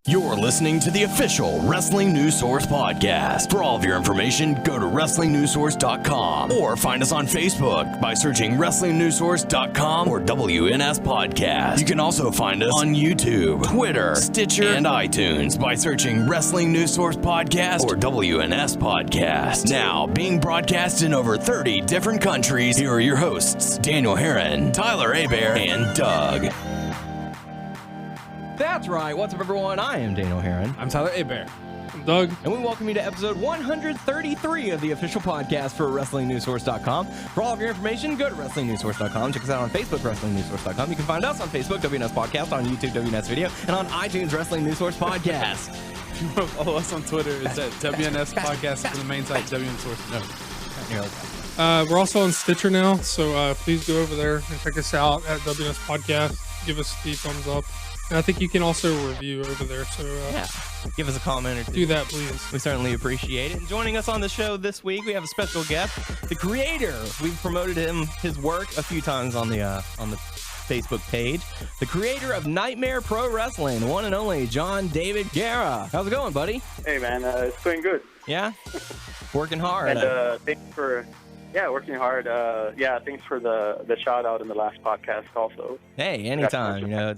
You're listening to the official Wrestling News Source podcast. For all of your information, go to WrestlingNewsSource.com or find us on Facebook by searching WrestlingNewsSource.com or WNS Podcast. You can also find us on YouTube, Twitter, Stitcher, and iTunes by searching Wrestling News Source Podcast or WNS Podcast. Now, being broadcast in over 30 different countries, here are your hosts, Daniel Herron, Tyler Hebert, and Doug. That's right. What's up, everyone? I am Daniel Herron. I'm Tyler Hebert. I'm Doug. And we welcome you to episode 133 of the official podcast for WrestlingNewsSource.com. For all of your information, go to WrestlingNewsSource.com. Check us out on Facebook, WrestlingNewsSource.com. You can find us on Facebook, WNS Podcast, on YouTube, WNS Video, and on iTunes, Wrestling News Source Podcast. If you want to follow us on Twitter, it's at WNS Podcast for the main site, WNS Source. No. We're also on Stitcher now, so please go over there and check us out at WNS Podcast. Give us the thumbs up. And I think you can also review over there, so yeah, give us a comment or two. Do that, please. We certainly appreciate it. And joining us on the show this week, we have a special guest, the creator. We've promoted his work a few times on the Facebook page. The creator of Nightmare Pro Wrestling, the one and only Jon David Guerra. How's it going, buddy? Hey, man, it's going good. Yeah? Working hard. And thanks for... Yeah, working hard. Thanks for the shout out in the last podcast also. Hey, anytime. You know,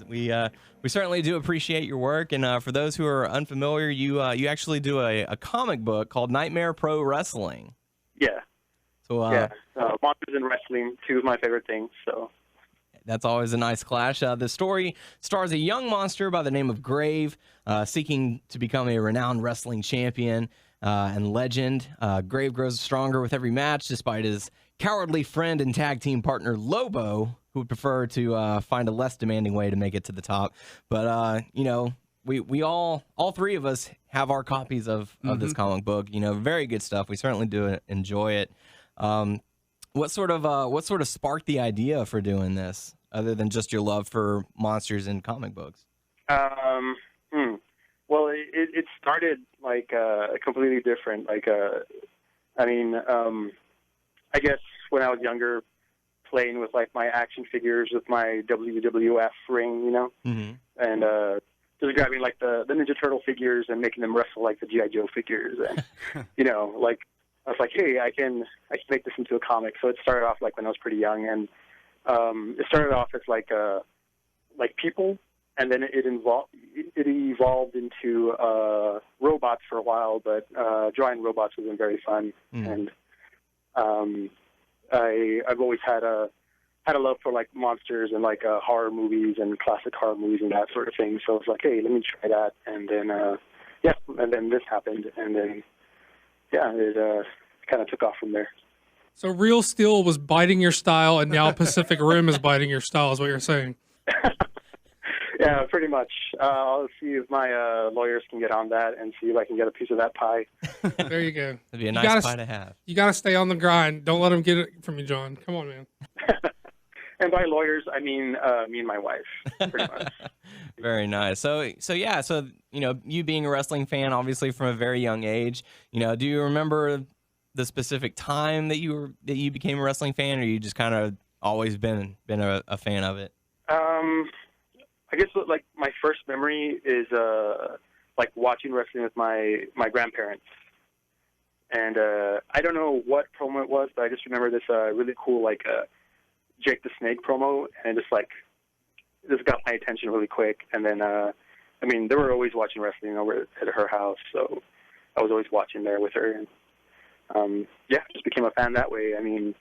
we certainly do appreciate your work. And for those who are unfamiliar, you actually do a comic book called Nightmare Pro Wrestling. Yeah. So monsters and wrestling, two of my favorite things. So that's always a nice clash. The story stars a young monster by the name of Grave, seeking to become a renowned wrestling champion. And legend. Grave grows stronger with every match, despite his cowardly friend and tag team partner Lobo, who would prefer to find a less demanding way to make it to the top. But we all three of us have our copies of this comic book. You know, very good stuff. We certainly do enjoy it. What sort of sparked the idea for doing this, other than just your love for monsters and comic books? Well, it started like completely different. Like, I guess when I was younger, playing with like my action figures with my WWF ring, you know, and just grabbing like the Ninja Turtle figures and making them wrestle like the G.I. Joe figures, and you know, like I was like, hey, I can make this into a comic. So it started off like when I was pretty young, and it started off as like people. And then it evolved into robots for a while, but drawing robots wasn't very fun. And I've always had a love for like monsters and like horror movies and classic horror movies and that sort of thing. So I was like, hey, let me try that. And then and then this happened, and then it kind of took off from there. So Real Steel was biting your style, and now Pacific Rim is biting your style, is what you're saying. Yeah, pretty much. I'll see if my lawyers can get on that and see if I can get a piece of that pie. There you go. That'd be a nice pie to have. You got to stay on the grind. Don't let them get it from you, John. Come on, man. And by lawyers, I mean me and my wife, pretty much. Very nice. So you know, you being a wrestling fan, obviously from a very young age, you know, do you remember the specific time that you became a wrestling fan, or you just kind of always been a fan of it? I guess like my first memory is like watching wrestling with my grandparents, and I don't know what promo it was, but I just remember this really cool like Jake the Snake promo, and it just got my attention really quick. And then they were always watching wrestling over at her house, so I was always watching there with her, and just became a fan that way. I mean,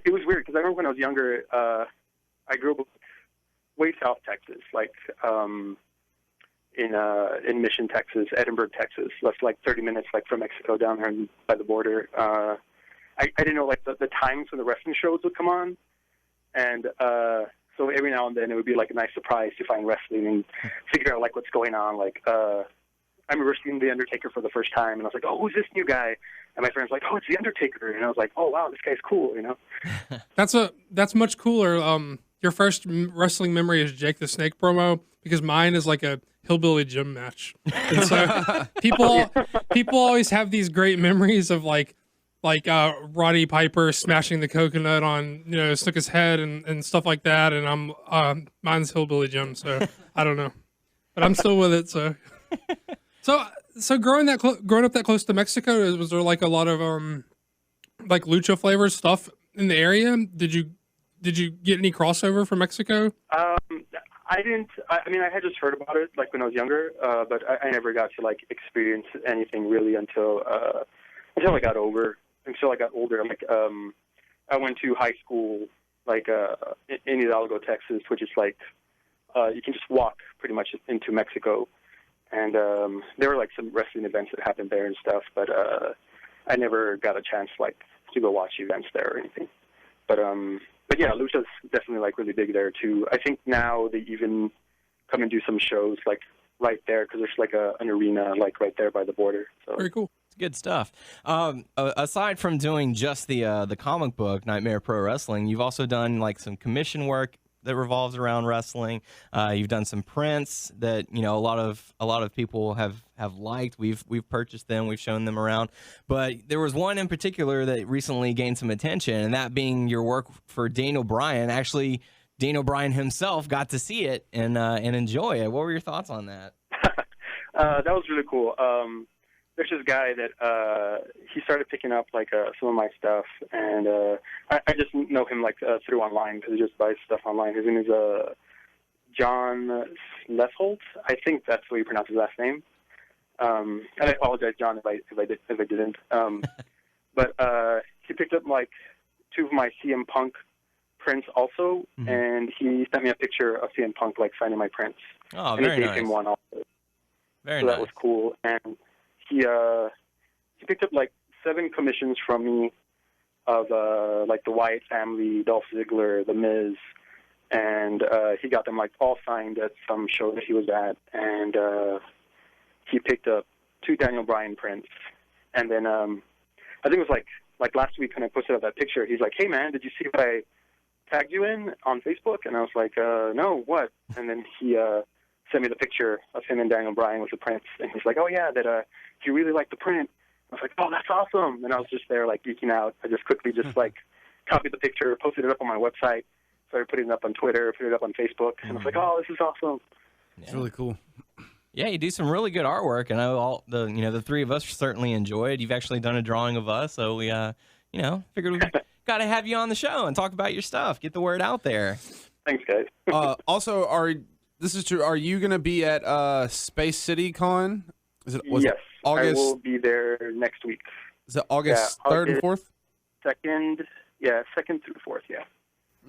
it was weird because I remember when I was younger, I grew up way south Texas, like in Mission, Texas, Edinburgh, Texas. That's like 30 minutes like from Mexico down there by the border. I didn't know like the times when the wrestling shows would come on, and so every now and then it would be like a nice surprise to find wrestling and figure out like what's going on. Like I remember seeing The Undertaker for the first time, and I was like, oh, who's this new guy? And my friend's like, oh, it's The Undertaker, and I was like, oh wow, this guy's cool, you know. That's much cooler. Your first wrestling memory is Jake the Snake promo, because mine is like a hillbilly gym match. And so people always have these great memories of like Roddy Piper smashing the coconut on Snuka's head and stuff like that. And mine's hillbilly gym, so I don't know. but I'm still with it. So growing up that close to Mexico, was there like a lot of like lucha flavors stuff in the area? Did you get any crossover from Mexico? I didn't. I mean, I had just heard about it like when I was younger, but I never got to like experience anything really until I got older. Like I went to high school like in Hidalgo, Texas, which is like you can just walk pretty much into Mexico, and there were like some wrestling events that happened there and stuff, but I never got a chance like to go watch events there or anything. But yeah, lucha's definitely like really big there too. I think now they even come and do some shows like right there because there's like an arena like right there by the border. So very cool. It's good stuff. Aside from doing just the comic book Nightmare Pro Wrestling, you've also done like some commission work that revolves around wrestling. You've done some prints that a lot of people have liked. We've purchased them. We've shown them around. But there was one in particular that recently gained some attention, and that being your work for Daniel Bryan. Actually, Daniel Bryan himself got to see it and enjoy it. What were your thoughts on that? That was really cool. There's this guy that he started picking up like some of my stuff, and I just know him like through online because he just buys stuff online. His name is Jon David. I think that's the way you pronounce his last name. And I apologize, John, if I didn't. But he picked up like 2 of my CM Punk prints also, and he sent me a picture of CM Punk like signing my prints. Oh, and very he gave nice. him one also. Very so nice. That was cool. And he picked up like 7 commissions from me of like the Wyatt family, Dolph Ziggler, The Miz, and he got them like all signed at some show that he was at, and he picked up 2 Daniel Bryan prints, and then I think it was like last week when I posted up that picture, he's like, "Hey man, did you see what I tagged you in on Facebook?" And I was like, "No, what?" And then he sent me the picture of him and Daniel Bryan with the prints, and he's like, "Oh yeah, that he really liked the print." I was like, "Oh, that's awesome!" And I was just there like geeking out. I just quickly just like copied the picture, posted it up on my website, started putting it up on Twitter, put it up on Facebook, and I was like, "Oh, this is awesome." It's really cool. Yeah, you do some really good artwork. I know all the 3 of us certainly enjoyed. You've actually done a drawing of us, so we figured we got to have you on the show and talk about your stuff, get the word out there. Thanks, guys. Also, this is true. Are you going to be at Space City Con? Yes, August? I will be there next week. Is it August 3rd and 4th? 2nd through 4th, yeah.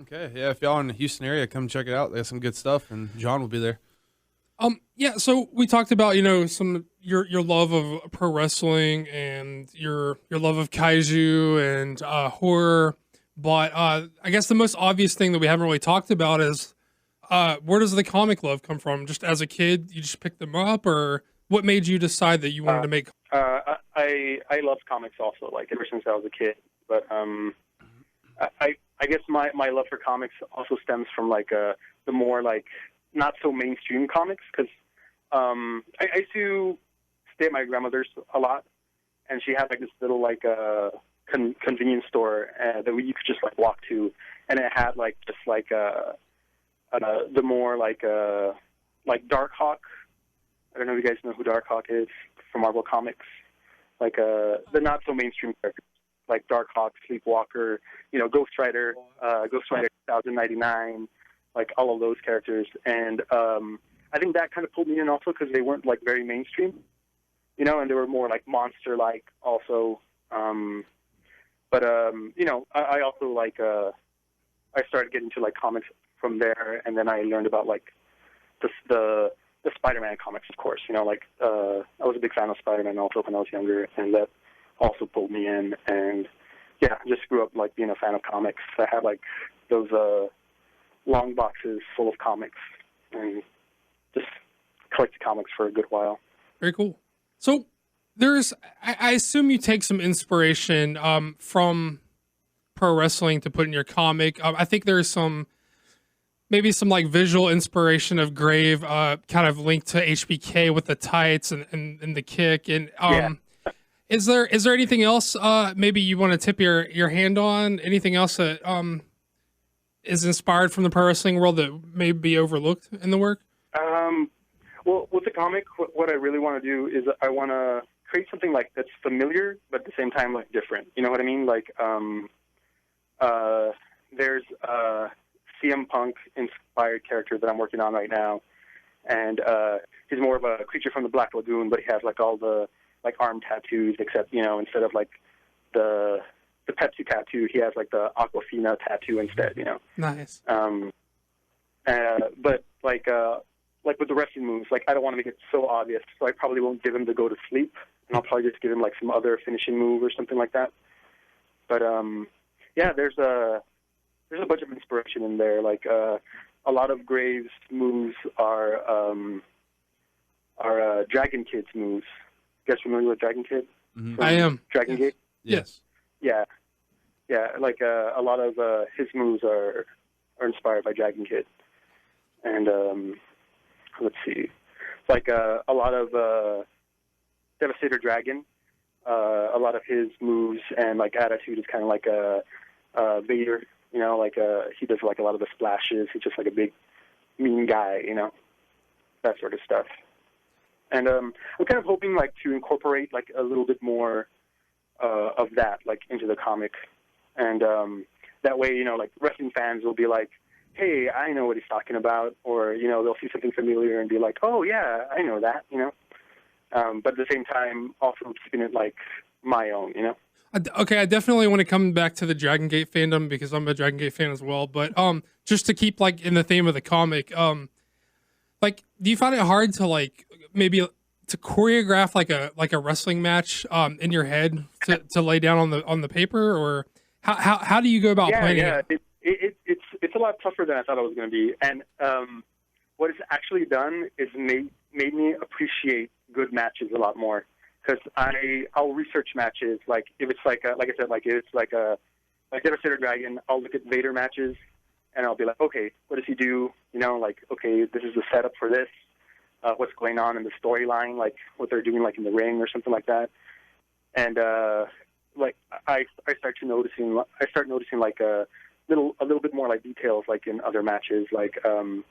Okay, yeah. If y'all in the Houston area, come check it out. They have some good stuff, and John will be there. Yeah. So we talked about some your love of pro wrestling and your love of kaiju and horror, but I guess the most obvious thing that we haven't really talked about is where does the comic love come from? Just as a kid, you just picked them up, or what made you decide that you wanted to make? I love comics also, like ever since I was a kid. But I guess my love for comics also stems from like the more like not so mainstream comics, because I used to stay at my grandmother's a lot, and she had like this little like convenience store that you could just like walk to, and it had like just like the more like Darkhawk. I don't know if you guys know who Darkhawk is from Marvel Comics. Like the not so mainstream characters like Darkhawk, Sleepwalker, Ghost Rider 1099, like all of those characters. And I think that kind of pulled me in also because they weren't like very mainstream, and they were more like monster-like also. But I also like I started getting to like comics from there, and then I learned about like the Spider-Man comics, of course. I was a big fan of Spider-Man also when I was younger, and that also pulled me in. And yeah, I just grew up like being a fan of comics. I had like those long boxes full of comics, and just collected comics for a good while. Very cool. So I assume you take some inspiration from pro wrestling to put in your comic. I think there's maybe some like visual inspiration of Grave, kind of linked to HBK with the tights and the kick. And is there anything else maybe you want to tip your hand on? Anything else that is inspired from the pro wrestling world that may be overlooked in the work? Well, with the comic, what I really want to do is I want to create something like that's familiar, but at the same time like different. You know what I mean? Like, there's a CM Punk inspired character that I'm working on right now, and he's more of a creature from the Black Lagoon, but he has like all the like arm tattoos, except instead of like the Pepsi tattoo, he has like the Aquafina tattoo instead. Nice. But like with the wrestling moves, like I don't want to make it so obvious, so I probably won't give him the go to sleep, and I'll probably just give him like some other finishing move or something like that. But yeah, there's a bunch of inspiration in there. Like a lot of Graves' moves are Dragon Kid's moves. You guys familiar with Dragon Kid? I am. Dragon Gate? Yes. Yeah. Like a lot of his moves are inspired by Dragon Kid. And let's see, like a lot of Devastator Dragon. A lot of his moves and like attitude is kind of like a Vader. Like he does like a lot of the splashes. He's just like a big mean guy. That sort of stuff. And I'm kind of hoping like to incorporate like a little bit more of that like into the comic, and that way like wrestling fans will be like, hey, I know what he's talking about, or they'll see something familiar and be like, oh yeah, I know that. But at the same time, also keeping it like my own. Okay, I definitely want to come back to the Dragon Gate fandom because I'm a Dragon Gate fan as well. But just to keep like in the theme of the comic, like, do you find it hard to like maybe to choreograph like a wrestling match in your head to lay down on the paper, or how do you go about planning it? It's a lot tougher than I thought it was going to be, and what it's actually done is made me appreciate good matches a lot more. Because I'll research matches, like if it's like I said, like if it's like Devastator Dragon, I'll look at Vader matches, and I'll be like, okay, what does he do? Like, okay, this is the setup for this. What's going on in the storyline, like what they're doing, like in the ring or something like that. And like I start noticing like a little bit more like details, like in other matches. Like I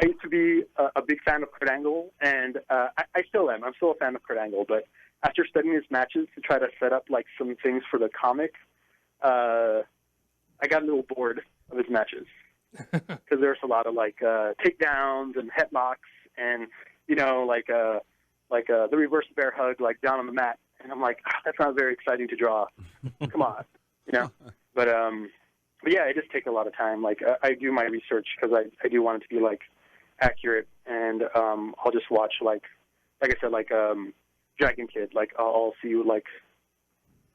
used to be a big fan of Kurt Angle, and I still am. I'm still a fan of Kurt Angle, but after studying his matches to try to set up like some things for the comic, I got a little bored of his matches because there's a lot of like takedowns and headlocks, and like the reverse bear hug like down on the mat, and I'm like, that's not very exciting to draw. Come on, But yeah, it just takes a lot of time. Like I do my research because I do want it to be like accurate, and I'll just watch like I said, like Dragon Kid. Like I'll see like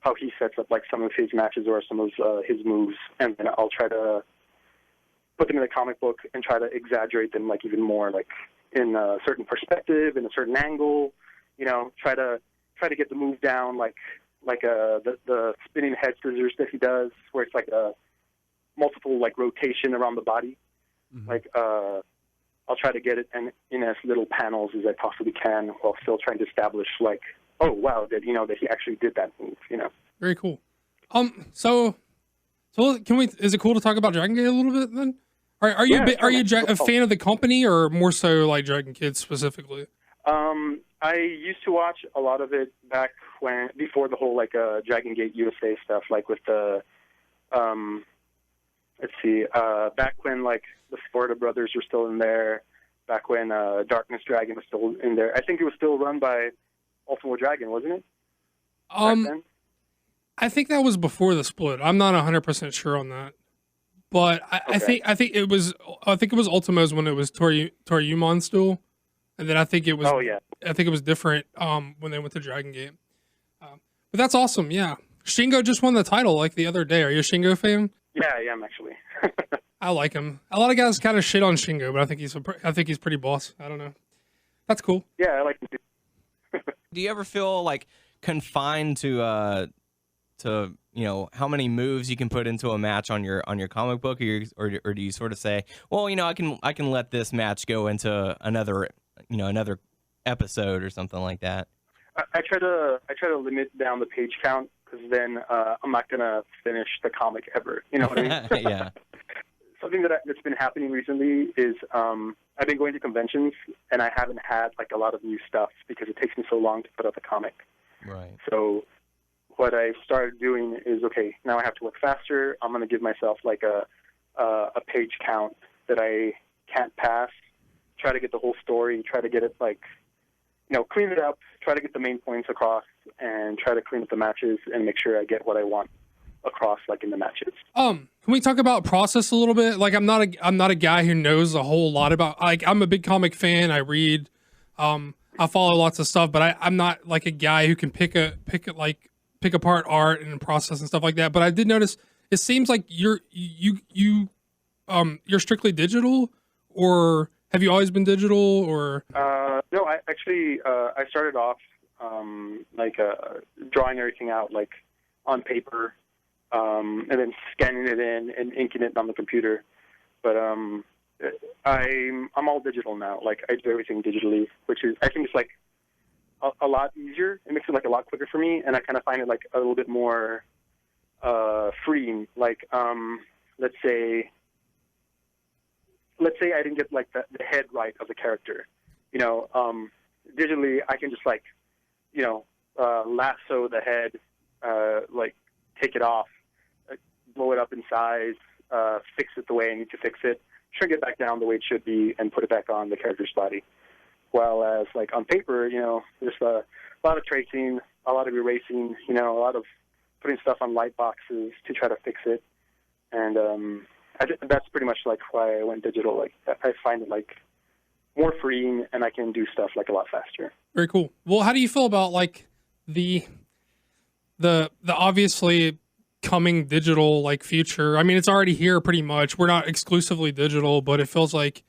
how he sets up like some of his matches or some of his moves, and then I'll try to put them in the comic book and try to exaggerate them like even more, like in a certain perspective, in a certain angle. Try to get the move down, like the spinning head scissors that he does, where it's like a multiple like rotation around the body. Mm-hmm. Like I'll try to get it in as little panels as I possibly can, while still trying to establish like, oh wow, that that he actually did that move. Very cool. So can we? Is it cool to talk about Dragon Gate a little bit then? Are you a fan of the company, or more so like Dragon Kid specifically? I used to watch a lot of it before the whole like Dragon Gate USA stuff, like with the back when like the Florida Brothers were still in there, back when Darkness Dragon was still in there. I think it was still run by Ultimate Dragon, wasn't it? I think that was before the split. I'm not 100% sure on that, but I think it was Ultimo's when it was Toryumon still, and then I think it was I think it was different when they went to Dragon Gate. But that's awesome. Yeah, Shingo just won the title like the other day. Are you a Shingo fan? Yeah, I am actually. I like him. A lot of guys kind of shit on Shingo, but I think he's pretty boss. I don't know. That's cool. Yeah, I like him too. Do you ever feel like confined to how many moves you can put into a match on your comic book, or do you sort of say, well, I can let this match go into another episode or something like that? I try to limit down the page count, because then I'm not gonna finish the comic ever. You know what I mean? Yeah. something that's been happening recently is I've been going to conventions, and I haven't had like a lot of new stuff because it takes me so long to put out the comic. Right. So what I started doing is, okay, now I have to work faster. I'm going to give myself like a page count that I can't pass. Try to get the whole story. Try to get it like, clean it up. Try to get the main points across, and try to clean up the matches and make sure I get what I want across, like in the matches. Can we talk about process a little bit? Like, I'm not a guy who knows a whole lot about, like, I'm a big comic fan. I read, I follow lots of stuff, but I'm not like a guy who can pick apart art and process and stuff like that. But I did notice it seems like you're strictly digital, or have you always been digital, or? No, I actually I started off drawing everything out like on paper. And then scanning it in and inking it on the computer. But I'm all digital now. Like, I do everything digitally, which is, I think it's like a lot easier. It makes it like a lot quicker for me, and I kind of find it like a little bit more freeing. Like, let's say I didn't get like the head right of the character. Digitally I can just like, lasso the head, like take it off, blow it up in size, fix it the way I need to fix it, shrink it back down the way it should be, and put it back on the character's body. While as like on paper, there's a lot of tracing, a lot of erasing, a lot of putting stuff on light boxes to try to fix it. And that's pretty much like why I went digital. Like, I find it like more freeing, and I can do stuff like a lot faster. Very cool. Well, how do you feel about like the obviously coming digital like future? I mean, it's already here pretty much. We're not exclusively digital, but it feels like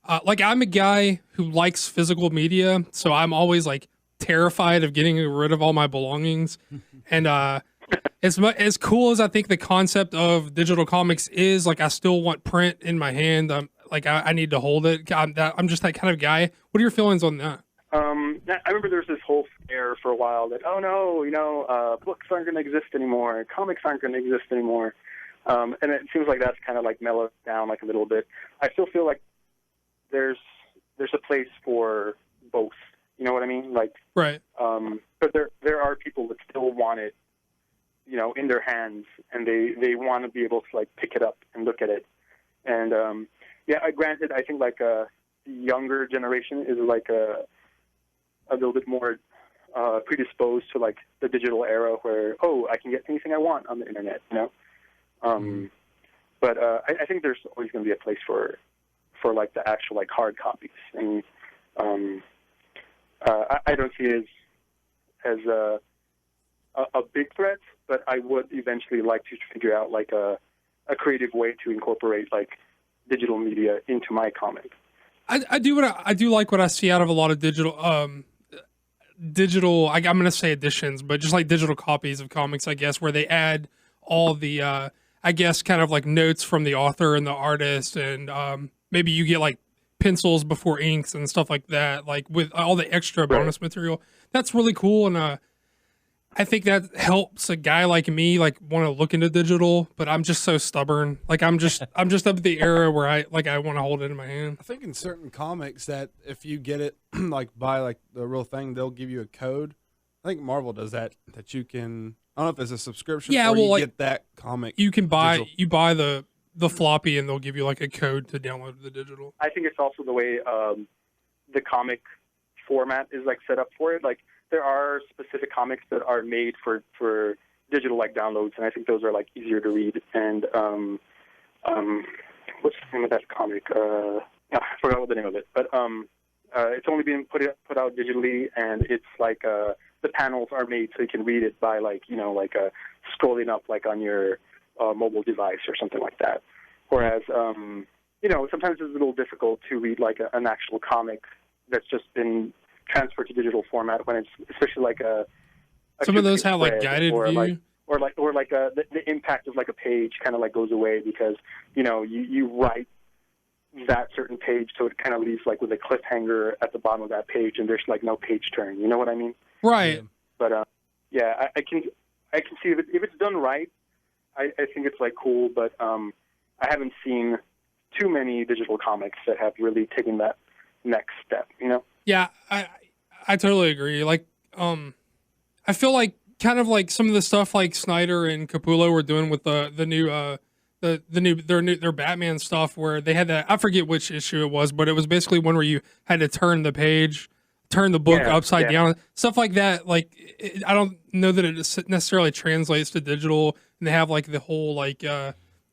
I'm a guy who likes physical media, so I'm always like terrified of getting rid of all my belongings. And as cool as I think the concept of digital comics is, like, I still want print in my hand. I need to hold it. I'm just that kind of guy. What are your feelings on that? I remember there was this whole scare for a while that, oh no, books aren't going to exist anymore, comics aren't going to exist anymore, and it seems like that's kind of like mellowed down like a little bit. I still feel like there's a place for both. You know what I mean? Like, right. But there are people that still want it, in their hands, and they want to be able to like pick it up and look at it. And granted, I think like the younger generation is like a little bit more predisposed to like the digital era where, I can get anything I want on the internet, But I think there's always going to be a place for like the actual like hard copies, and I don't see it as a big threat, but I would eventually like to figure out like a creative way to incorporate like digital media into my comic. I do like what I see out of a lot of digital I'm going to say editions, but just like digital copies of comics, I guess, where they add all the I guess kind of like notes from the author and the artist, and maybe you get like pencils before inks and stuff like that, like with all the extra bonus material. That's really cool, and I think that helps a guy like me like want to look into digital, but I'm just so stubborn. Like I'm just up at the era where I want to hold it in my hand. I think in certain comics that if you get it like buy like the real thing, they'll give you a code. I think Marvel does that you can, I don't know if it's a subscription or you get that comic. You can buy the floppy and they'll give you like a code to download the digital. I think it's also the way the comic format is like set up for it. Like, there are specific comics that are made for digital like downloads, and I think those are like easier to read. And what's the name of that comic? I forgot what the name of it, but it's only been put out digitally, and it's like the panels are made so you can read it by like scrolling up like on your mobile device or something like that. Whereas sometimes it's a little difficult to read like an actual comic that's just been transferred to digital format, when it's especially like a some of those have like guided or view, the impact of like a page kind of like goes away because you write that certain page, so it kind of leaves like with a cliffhanger at the bottom of that page, and there's like no page turn. You know what I mean? Right. But I can see if it's done right. I think it's like cool, but I haven't seen too many digital comics that have really taken that next step, you know? Yeah, I totally agree. Like, I feel like kind of like some of the stuff like Snyder and Capullo were doing with their Batman stuff, where they had that, I forget which issue it was, but it was basically one where you had to turn the page, turn the book upside down, stuff like that. Like, I don't know that it necessarily translates to digital, and they have like the whole like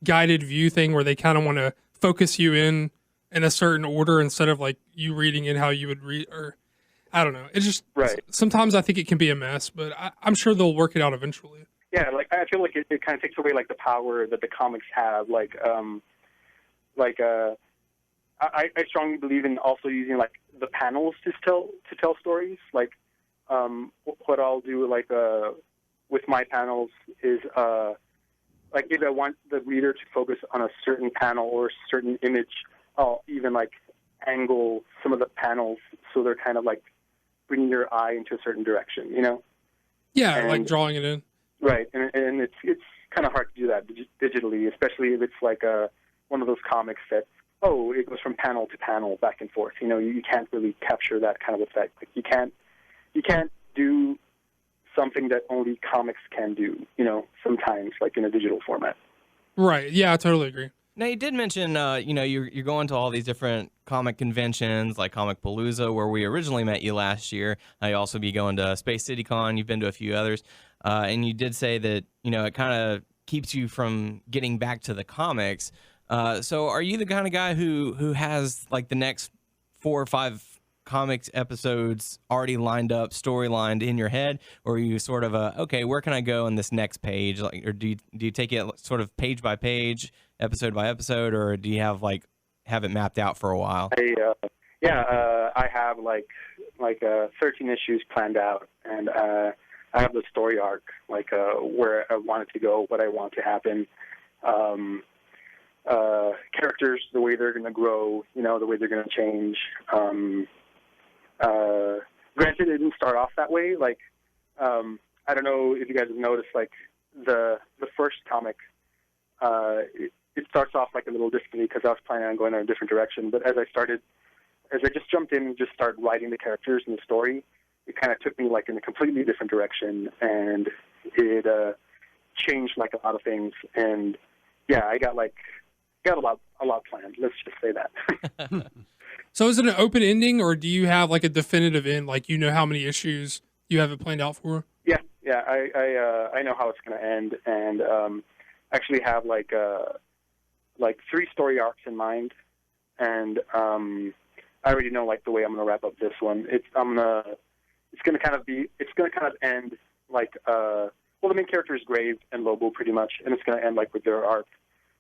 guided view thing where they kind of want to focus you in a certain order instead of like you reading in how you would read, or I don't know. It's just sometimes I think it can be a mess, but I'm sure they'll work it out eventually. Yeah, like I feel like it kind of takes away like the power that the comics have. I strongly believe in also using like the panels to tell stories. Like what I'll do like with my panels is like if I want the reader to focus on a certain panel or a certain image, I'll even like angle some of the panels so they're kind of like bringing your eye into a certain direction, you know? Yeah, and, like drawing it in. Right, and it's kind of hard to do that digitally, especially if it's like one of those comics that it goes from panel to panel back and forth. You know, you can't really capture that kind of effect. Like you can't do something that only comics can do. You know, sometimes like in a digital format. Right. Yeah, I totally agree. Now, you did mention, you're going to all these different comic conventions, like Comic Palooza, where we originally met you last year. You also be going to Space City Con. You've been to a few others. And you did say that, it kind of keeps you from getting back to the comics. So are you the kind of guy who has, like, the next 4 or 5 comics episodes already lined up, storylined in your head? Or are you sort of okay, where can I go in this next page? Like, or do you take it sort of page by page, episode by episode, or do you have it mapped out for a while? I have like 13 issues planned out, and I have the story arc, like where I want it to go, what I want to happen, characters, the way they're going to grow, the way they're going to change. Granted, it didn't start off that way. Like, I don't know if you guys have noticed, like the first comic, it starts off like a little differently because I was planning on going in a different direction. But as I just jumped in and just started writing the characters and the story, it kind of took me like in a completely different direction, and it changed like a lot of things. And yeah, I got a lot planned. Let's just say that. So is it an open ending, or do you have like a definitive end? Like, how many issues you have it planned out for? Yeah. I know how it's going to end, and actually have like 3 story arcs in mind, and I already know like the way I'm going to wrap up this one. It's going to kind of end like the main character is Grave and Lobo pretty much, and it's going to end like with their arc,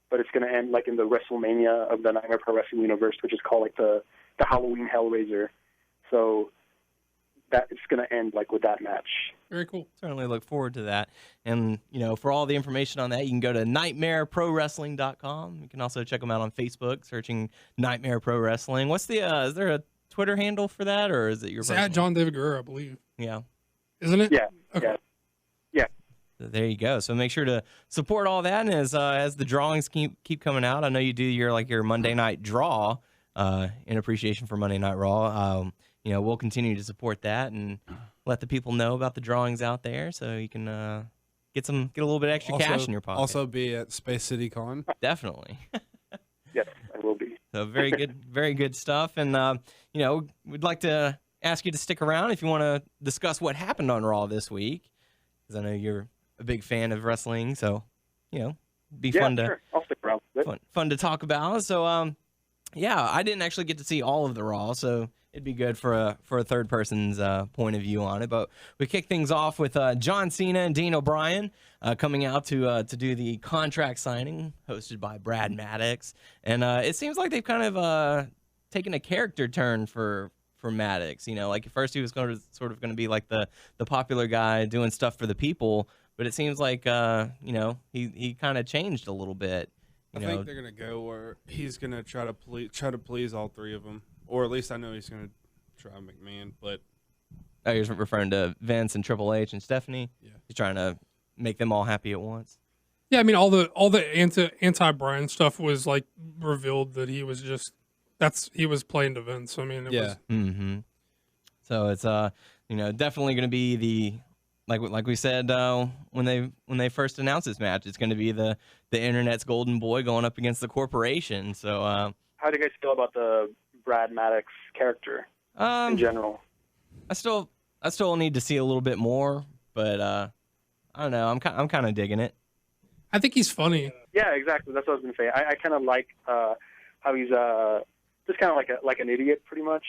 but it's going to end like in the WrestleMania of the Nightmare Pro Wrestling universe, which is called like the Halloween Hellraiser. So that it's going to end like with that match. Very cool. Certainly look forward to that. And, for all the information on that, you can go to nightmareprowrestling.com. You can also check them out on Facebook, searching Nightmare Pro Wrestling. What's the, is there a Twitter handle for that, or is it your personal? At Jon David Guerra, I believe. Yeah. Isn't it? Yeah. Okay. Yeah. So there you go. So make sure to support all that. And as the drawings keep coming out, I know you do your Monday night draw in appreciation for Monday Night Raw. We'll continue to support that and let the people know about the drawings out there, so you can get a little bit extra cash in your pocket. Also be at Space City Con. Definitely. Yes, I will be. So very good stuff. And we'd like to ask you to stick around if you want to discuss what happened on Raw this week, because I know you're a big fan of wrestling. So be fun to sure. I'll stick around. Fun to talk about. So I didn't actually get to see all of the Raw, so it'd be good for a third person's point of view on it. But we kick things off with John Cena and Daniel Bryan coming out to do the contract signing, hosted by Brad Maddox. And it seems like they've kind of taken a character turn for Maddox. Like at first he was going to be like the popular guy doing stuff for the people, but it seems like he kind of changed a little bit. I think they're gonna go where he's gonna try to please all 3 of them, or at least I know he's gonna try McMahon. But you're referring to Vince and Triple H and Stephanie. Yeah, he's trying to make them all happy at once. Yeah, I mean all the anti Bryan stuff was like revealed that he was playing to Vince. I mean, it was. Mm-hmm. So it's definitely going to be the like we said when they first announced this match, it's going to be the internet's golden boy going up against the corporation. So how do you guys feel about the Brad Maddox character in general? I still need to see a little bit more, but I don't know. I'm kind of digging it. I think he's funny. Yeah, exactly. That's what I was gonna say. I kind of like how he's just kind of like an idiot, pretty much.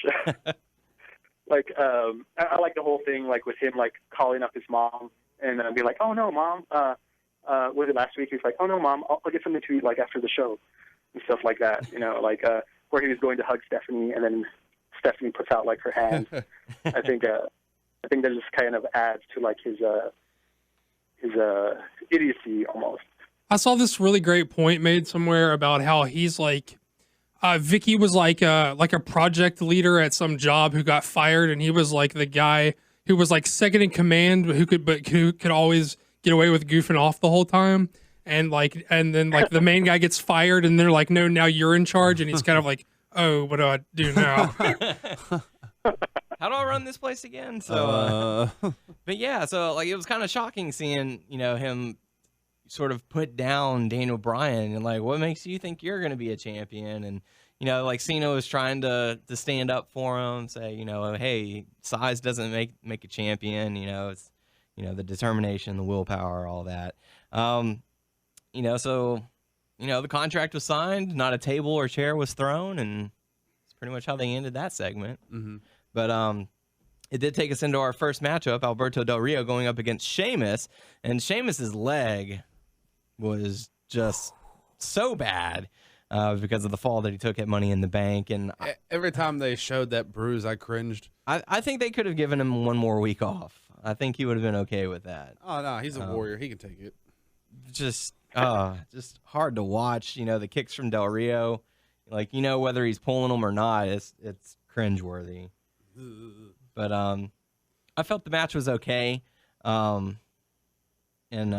Like I like the whole thing, like with him like calling up his mom and being like, "Oh no, mom." Was it last week? He's like, "Oh no, mom, I'll get something to eat like after the show," and stuff like that. Like where he was going to hug Stephanie, and then Stephanie puts out like her hand. I think that just kind of adds to like his idiocy almost. I saw this really great point made somewhere about how he's like, Vicky was like a project leader at some job who got fired, and he was like the guy who was like second in command, who could always get away with goofing off the whole time, and then the main guy gets fired, and they're like, no, now you're in charge, and he's kind of like, oh, what do I do now? How do I run this place again? So, but yeah, so like it was kind of shocking seeing him sort of put down Daniel Bryan and like, what makes you think you're going to be a champion? And like Cena was trying to stand up for him, say hey, size doesn't make a champion. It's the determination, the willpower, all that. So the contract was signed, not a table or chair was thrown, and it's pretty much how they ended that segment. Mm-hmm. But it did take us into our first matchup, Alberto Del Rio going up against Sheamus, and Sheamus's leg was just so bad because of the fall that he took at Money in the Bank. And every time they showed that bruise, I cringed. I think they could have given him one more week off. I think he would have been okay with that. Oh no, he's a warrior. He can take it. Just hard to watch. The kicks from Del Rio, like whether he's pulling them or not, it's cringeworthy. But I felt the match was okay. And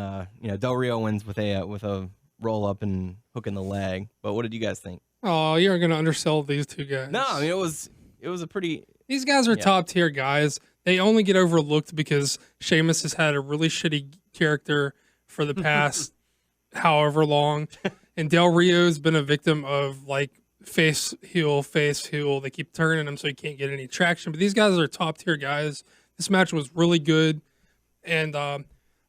Del Rio wins with a roll up and hook in the leg. But what did you guys think? Oh, you're gonna undersell these two guys. No, I mean it was a pretty. These guys are top tier guys. They only get overlooked because Sheamus has had a really shitty character for the past however long, and Del Rio's been a victim of like face heel. They keep turning him so he can't get any traction. But these guys are top tier guys. This match was really good, and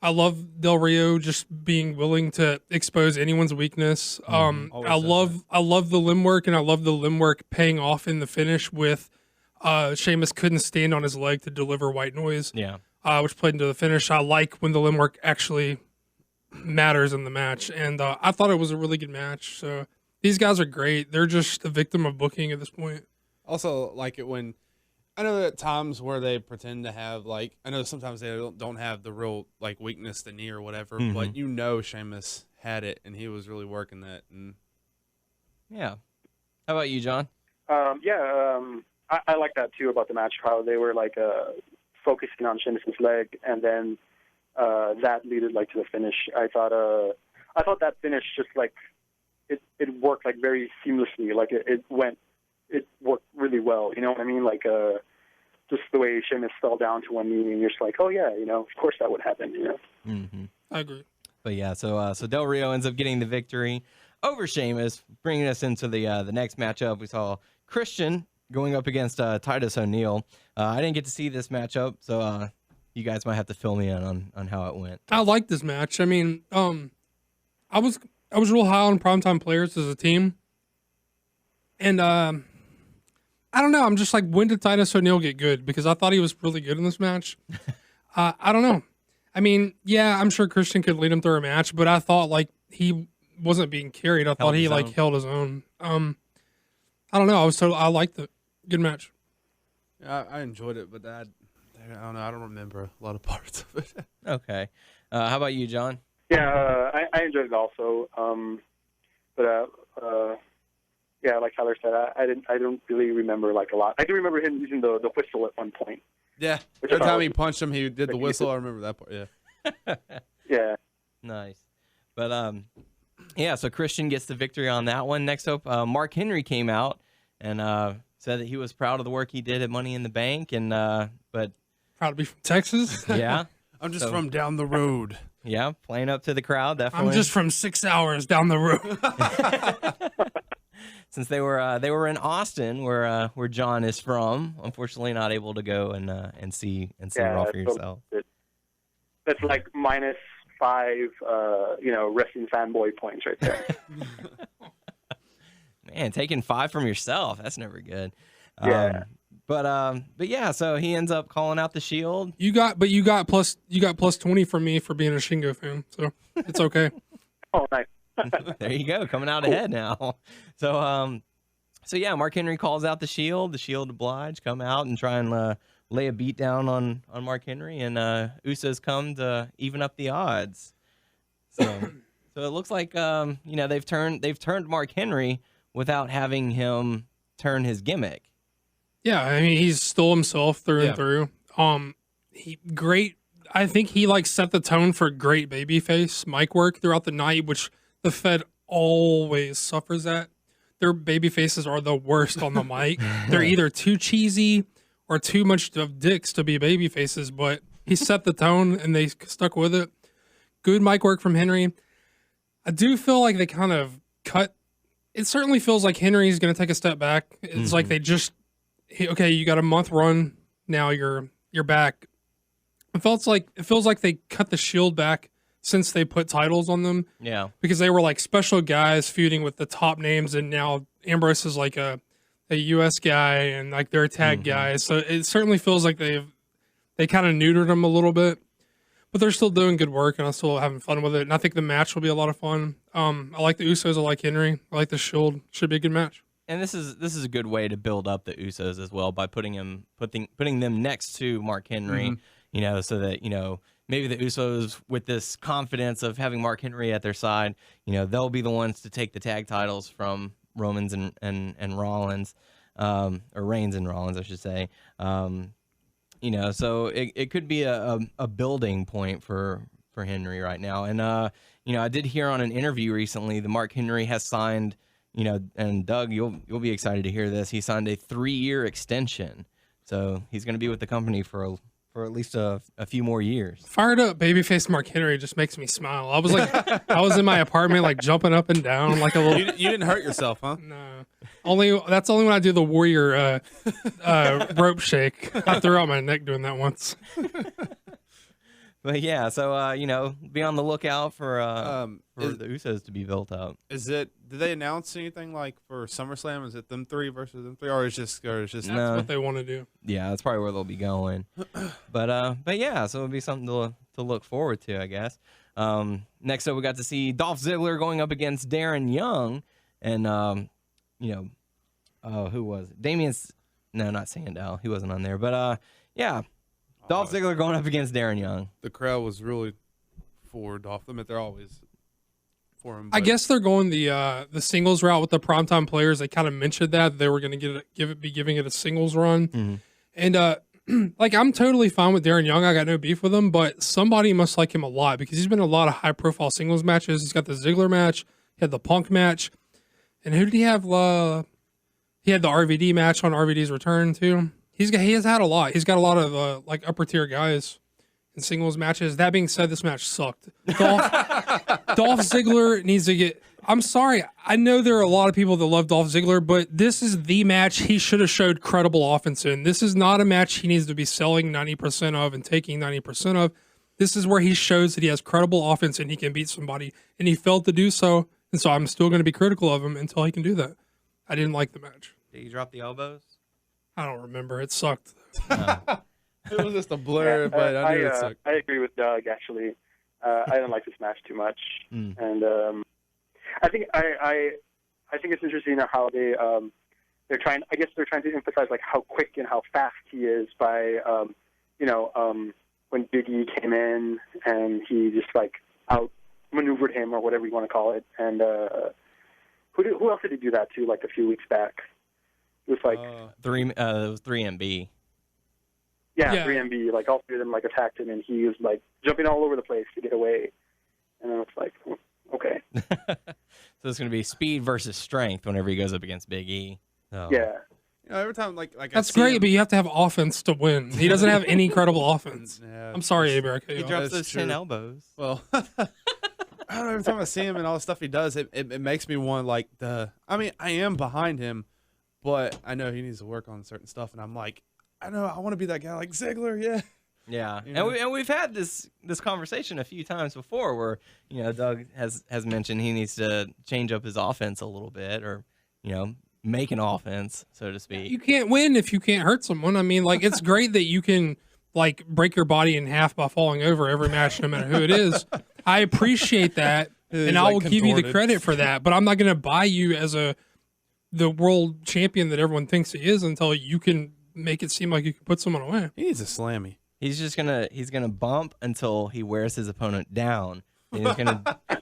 I love Del Rio just being willing to expose anyone's weakness. I love the limb work, and I love the limb work paying off in the finish with Sheamus couldn't stand on his leg to deliver white noise. Yeah. Which played into the finish. I like when the limb work actually matters in the match, and I thought it was a really good match. So these guys are great. They're just a victim of booking at this point. Also, like it when I know at times where they pretend to have like I know sometimes they don't have the real like weakness, the knee or whatever, but Sheamus had it and he was really working that. And yeah, how about you, John? I like that too about the match, how they were like focusing on Sheamus's leg, and then that leaded like to the finish. I thought that finish just like it worked like very seamlessly. Like it worked really well. You know what I mean? Like just the way Sheamus fell down to one knee, and you're just like, oh yeah, of course that would happen. Mm-hmm. I agree. But yeah, so Del Rio ends up getting the victory over Sheamus, bringing us into the next matchup. We saw Christian going up against Titus O'Neil. I didn't get to see this matchup, so you guys might have to fill me in on how it went. I like this match. I mean, I was real high on Primetime Players as a team, and I don't know. I'm just like, when did Titus O'Neil get good? Because I thought he was really good in this match. I don't know. I mean, yeah, I'm sure Christian could lead him through a match, but I thought like he wasn't being carried. I thought he like held his own. I don't know. I liked it. Good match. Yeah, I enjoyed it, but I don't know. I don't remember a lot of parts of it. Okay. How about you, John? Yeah, I enjoyed it also. Yeah, like Tyler said, I don't really remember like a lot. I do remember him using the whistle at one point. Yeah. Every time he punched him, he did the whistle. I remember that part. Yeah. Yeah. Nice. But yeah, so Christian gets the victory on that one. Next up, Mark Henry came out and said that he was proud of the work he did at Money in the Bank, and but Proud to be from Texas. yeah, I'm just from down the road. yeah, playing up to the crowd. Definitely. I'm just from 6 hours down the road. Since they were in Austin, where John is from. Unfortunately, not able to go and see Raw for yourself. That's like -5, wrestling fanboy points right there. Man, taking 5 from yourself, that's never good. Yeah. But yeah, so he ends up calling out the Shield. You got plus 20 from me for being a Shingo fan, so it's okay. Oh, nice. There you go, coming out ahead now. So yeah, Mark Henry calls out the Shield. The Shield oblige, come out and try and lay a beat down on Mark Henry, and Usos come to even up the odds. So it looks like they've turned Mark Henry without having him turn his gimmick. Yeah, I mean he's still himself through and through. I think he set the tone for great babyface mic work throughout the night, which the Fed always suffers at. Their baby faces are the worst on the mic. They're either too cheesy or too much of dicks to be baby faces, but he set the tone and they stuck with it. Good mic work from Henry. I do feel like they kind of cut. It certainly feels like Henry's going to take a step back. It's like they just, okay, you got a month run. Now you're back. It feels like they cut the Shield back since they put titles on them. Yeah. Because they were like special guys feuding with the top names, and now Ambrose is like a US guy and like they're tag guys. So it certainly feels like they kind of neutered them a little bit, but they're still doing good work and I'm still having fun with it. And I think the match will be a lot of fun. I like the Usos. I like Henry. I like the Shield. Should be a good match. And this is a good way to build up the Usos as well by putting them next to Mark Henry, so that, maybe the Usos, with this confidence of having Mark Henry at their side, they'll be the ones to take the tag titles from Romans and Rollins, or Reigns and Rollins, I should say. So it could be a building point for Henry right now. And, I did hear on an interview recently that Mark Henry has signed, and Doug, you'll be excited to hear this. He signed a 3-year extension. So he's going to be with the company for at least a few more years. Fired up babyface Mark Henry just makes me smile. I was in my apartment jumping up and down like a little. You didn't hurt yourself, huh? No. That's only when I do the warrior rope shake. I threw out my neck doing that once. But yeah, so be on the lookout for the Usos to be built up. Did they announce anything for SummerSlam? Is it them 3 versus them 3, or is just that's what they want to do? Yeah, that's probably where they'll be going. But yeah, so it'll be something to look forward to, I guess. Next up, we got to see Dolph Ziggler going up against Darren Young, and who was it? Not Sandow. He wasn't on there, but yeah. Dolph Ziggler going up against Darren Young. The crowd was really for Dolph. I mean, they're always for him. I guess they're going the singles route with the primetime players. They kind of mentioned that they were going to be giving it a singles run, and I'm totally fine with Darren Young. I got no beef with him, but somebody must like him a lot because he's been in a lot of high profile singles matches. He's got the Ziggler match, he had the Punk match, and who did he have? He had the RVD match on RVD's return too. He has had a lot. He's got a lot of upper tier guys in singles matches. That being said, this match sucked. Dolph Ziggler needs to get. I'm sorry. I know there are a lot of people that love Dolph Ziggler, but this is the match he should have showed credible offense in. This is not a match he needs to be selling 90% of and taking 90% of. This is where he shows that he has credible offense and he can beat somebody, and he failed to do so. And so I'm still going to be critical of him until he can do that. I didn't like the match. Did he drop the elbows? I don't remember. It sucked. It was just a blur, but I knew it sucked. I agree with Doug, actually. I didn't like this match too much. And I think it's interesting how they're trying to emphasize how quick and how fast he is by when Big E came in and he just outmaneuvered him or whatever you want to call it. And who else did he do that to a few weeks back? It was it was 3MB. Yeah, 3MB. All three of them attacked him, and he was jumping all over the place to get away. And I was like, Okay. So it's going to be speed versus strength whenever he goes up against Big E. So. Yeah. You know, every time like That's great, but you have to have offense to win. He doesn't have any credible offense. Yeah, I'm sorry, America. He drops those 10 elbows. Well, I don't know. Every time I see him and all the stuff he does, it makes me want like I mean, I am behind him, but I know he needs to work on certain stuff, and I'm like, I know I want to be that guy like Ziggler, yeah. Yeah, You know? and we've had this conversation a few times before, where Doug has mentioned he needs to change up his offense a little bit, or make an offense, so to speak. You can't win if you can't hurt someone. I mean, like, it's great that you can like break your body in half by falling over every match, no matter who it is. I appreciate that, and I will give you the credit for that. But I'm not going to buy you as the world champion that everyone thinks he is until you can make it seem like you can put someone away. He needs a slammy. He's gonna bump until he wears his opponent down. And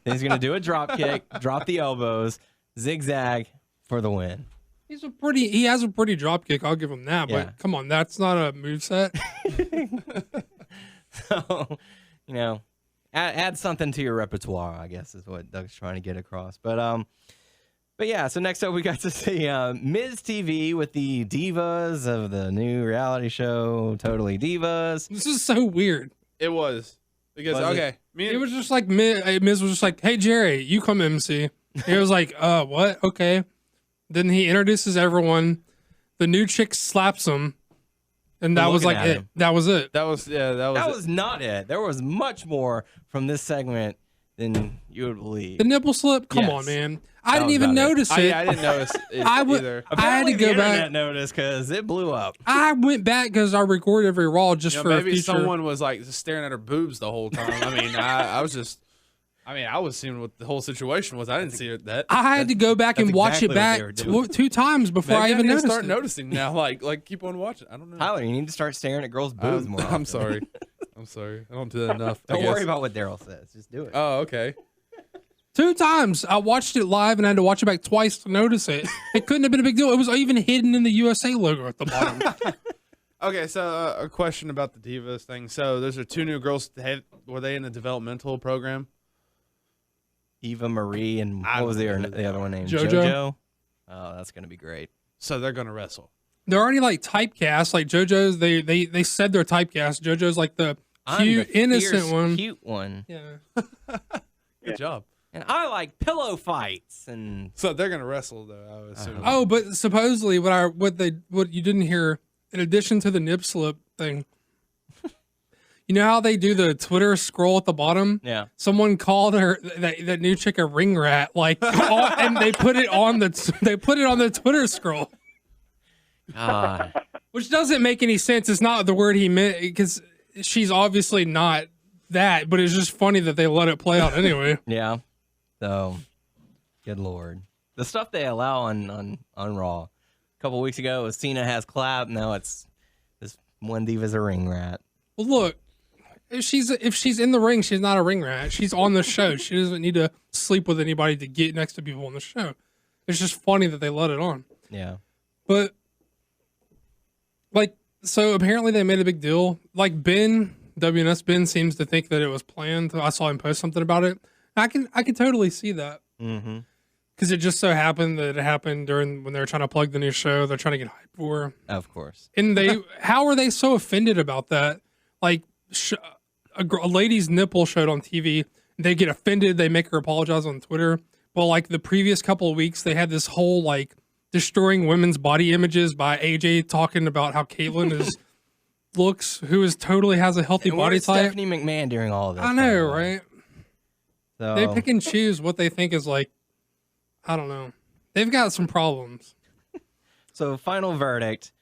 he's gonna do a drop kick, drop the elbows, zigzag for the win. He has a pretty drop kick. I'll give him that. Yeah. But come on, that's not a moveset. So, add something to your repertoire, I guess, is what Doug's trying to get across. But yeah, so next up we got to see Miz TV with the divas of the new reality show, Totally Divas. This is so weird. It was because It was just like Miz was just like, "Hey Jerry, you come MC." He was like, what? Okay." Then he introduces everyone. The new chick slaps him, and that was like it. That was it. That was not it. There was much more from this segment than you would believe. The nipple slip. Come on, man. I didn't even notice it. I didn't notice it either. I had to go back. Notice because it blew up. I went back because I record every Raw just for maybe a future. someone was like just staring at her boobs the whole time. I mean, I was seeing what the whole situation was. I didn't see that. I had to go back and watch exactly it back two times before I even noticed. Start noticing now. Like keep on watching. I don't know. Tyler, you need to start staring at girls' boobs more. I'm sorry. I'm sorry. I don't do that enough. Don't worry about what Daryl says. Just do it. Oh, okay. 2 times. I watched it live and I had to watch it back twice to notice it. It couldn't have been a big deal. It was even hidden in the USA logo at the bottom. Okay, so a question about the Divas thing. So those are 2 new girls. Were they in a developmental program? Eva Marie and what was the other one named? JoJo. Oh, that's gonna be great. So they're gonna wrestle. They're already like typecast. Like JoJo's, they said they're typecast. JoJo's like the cute, innocent one. Cute one. Yeah. Good job. And I like pillow fights, and so they're gonna wrestle though. I would assume. Oh, but supposedly what you didn't hear, in addition to the nip slip thing, you know how they do the Twitter scroll at the bottom? Yeah. Someone called her that new chick a ring rat, and they put it on the Twitter scroll. Which doesn't make any sense. It's not the word he meant because she's obviously not that, but it's just funny that they let it play out anyway. Yeah. So, good Lord. The stuff they allow on Raw. A couple weeks ago, it was Cena has clap. Now it's this one diva's a ring rat. Well, look, if she's in the ring, she's not a ring rat. She's on the show. She doesn't need to sleep with anybody to get next to people on the show. It's just funny that they let it on. Yeah. But, so apparently they made a big deal. Like WNS Ben seems to think that it was planned. I saw him post something about it. I can totally see that. Mm-hmm. Because it just so happened that it happened when they were trying to plug the new show. They're trying to get hype for. Of course. And how are they so offended about that? Like a lady's nipple showed on TV. They get offended. They make her apologize on Twitter. Well, like the previous couple of weeks, they had this whole like destroying women's body images by AJ talking about how Caitlyn who totally has a healthy body type. Stephanie McMahon during all of this. I know, right? So They pick and choose what they think is like, I don't know. They've got some problems. So final verdict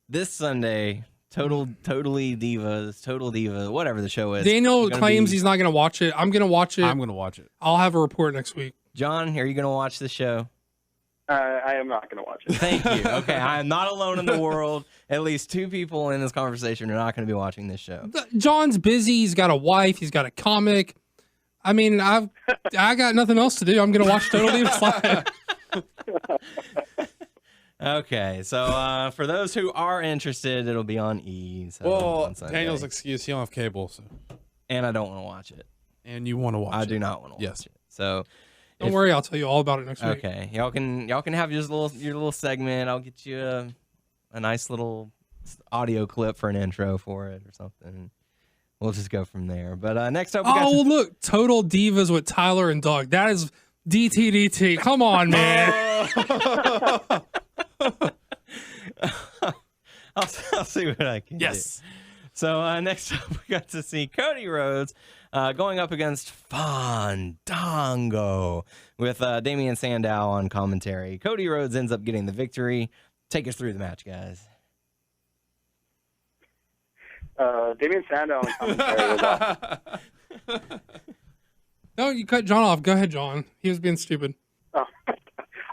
this Sunday. Totally Divas, Total Diva, whatever the show is. Daniel claims he's not going to watch it. I'm going to watch it. I'm going to watch it. I'll have a report next week. John, are you going to watch the show? I am not going to watch it. Thank you. Okay, I am not alone in the world. At least 2 people in this conversation are not going to be watching this show. John's busy. He's got a wife. He's got a comic. I mean, I got nothing else to do. I'm going to watch Total Divas Live. Okay, so for those who are interested, it'll be on E. So on Sunday. Daniel's excuse, he don't have cable. So. And I don't want to watch it. And you want to watch it. I do not want to watch it. So Don't worry, I'll tell you all about it next week. okay, y'all can have your little segment. I'll get you a nice little audio clip for an intro for it or something. We'll just go from there. But next up, Look, Total Divas with Tyler and Doug. That is DTDT. Come on, man. I'll see what I can do. So next up, we got to see Cody Rhodes going up against Fandango with Damian Sandow on commentary. Cody Rhodes ends up getting the victory. Take us through the match, guys. Damian Sandow on commentary was awesome. No, you cut John off. Go ahead, John. He was being stupid. Oh,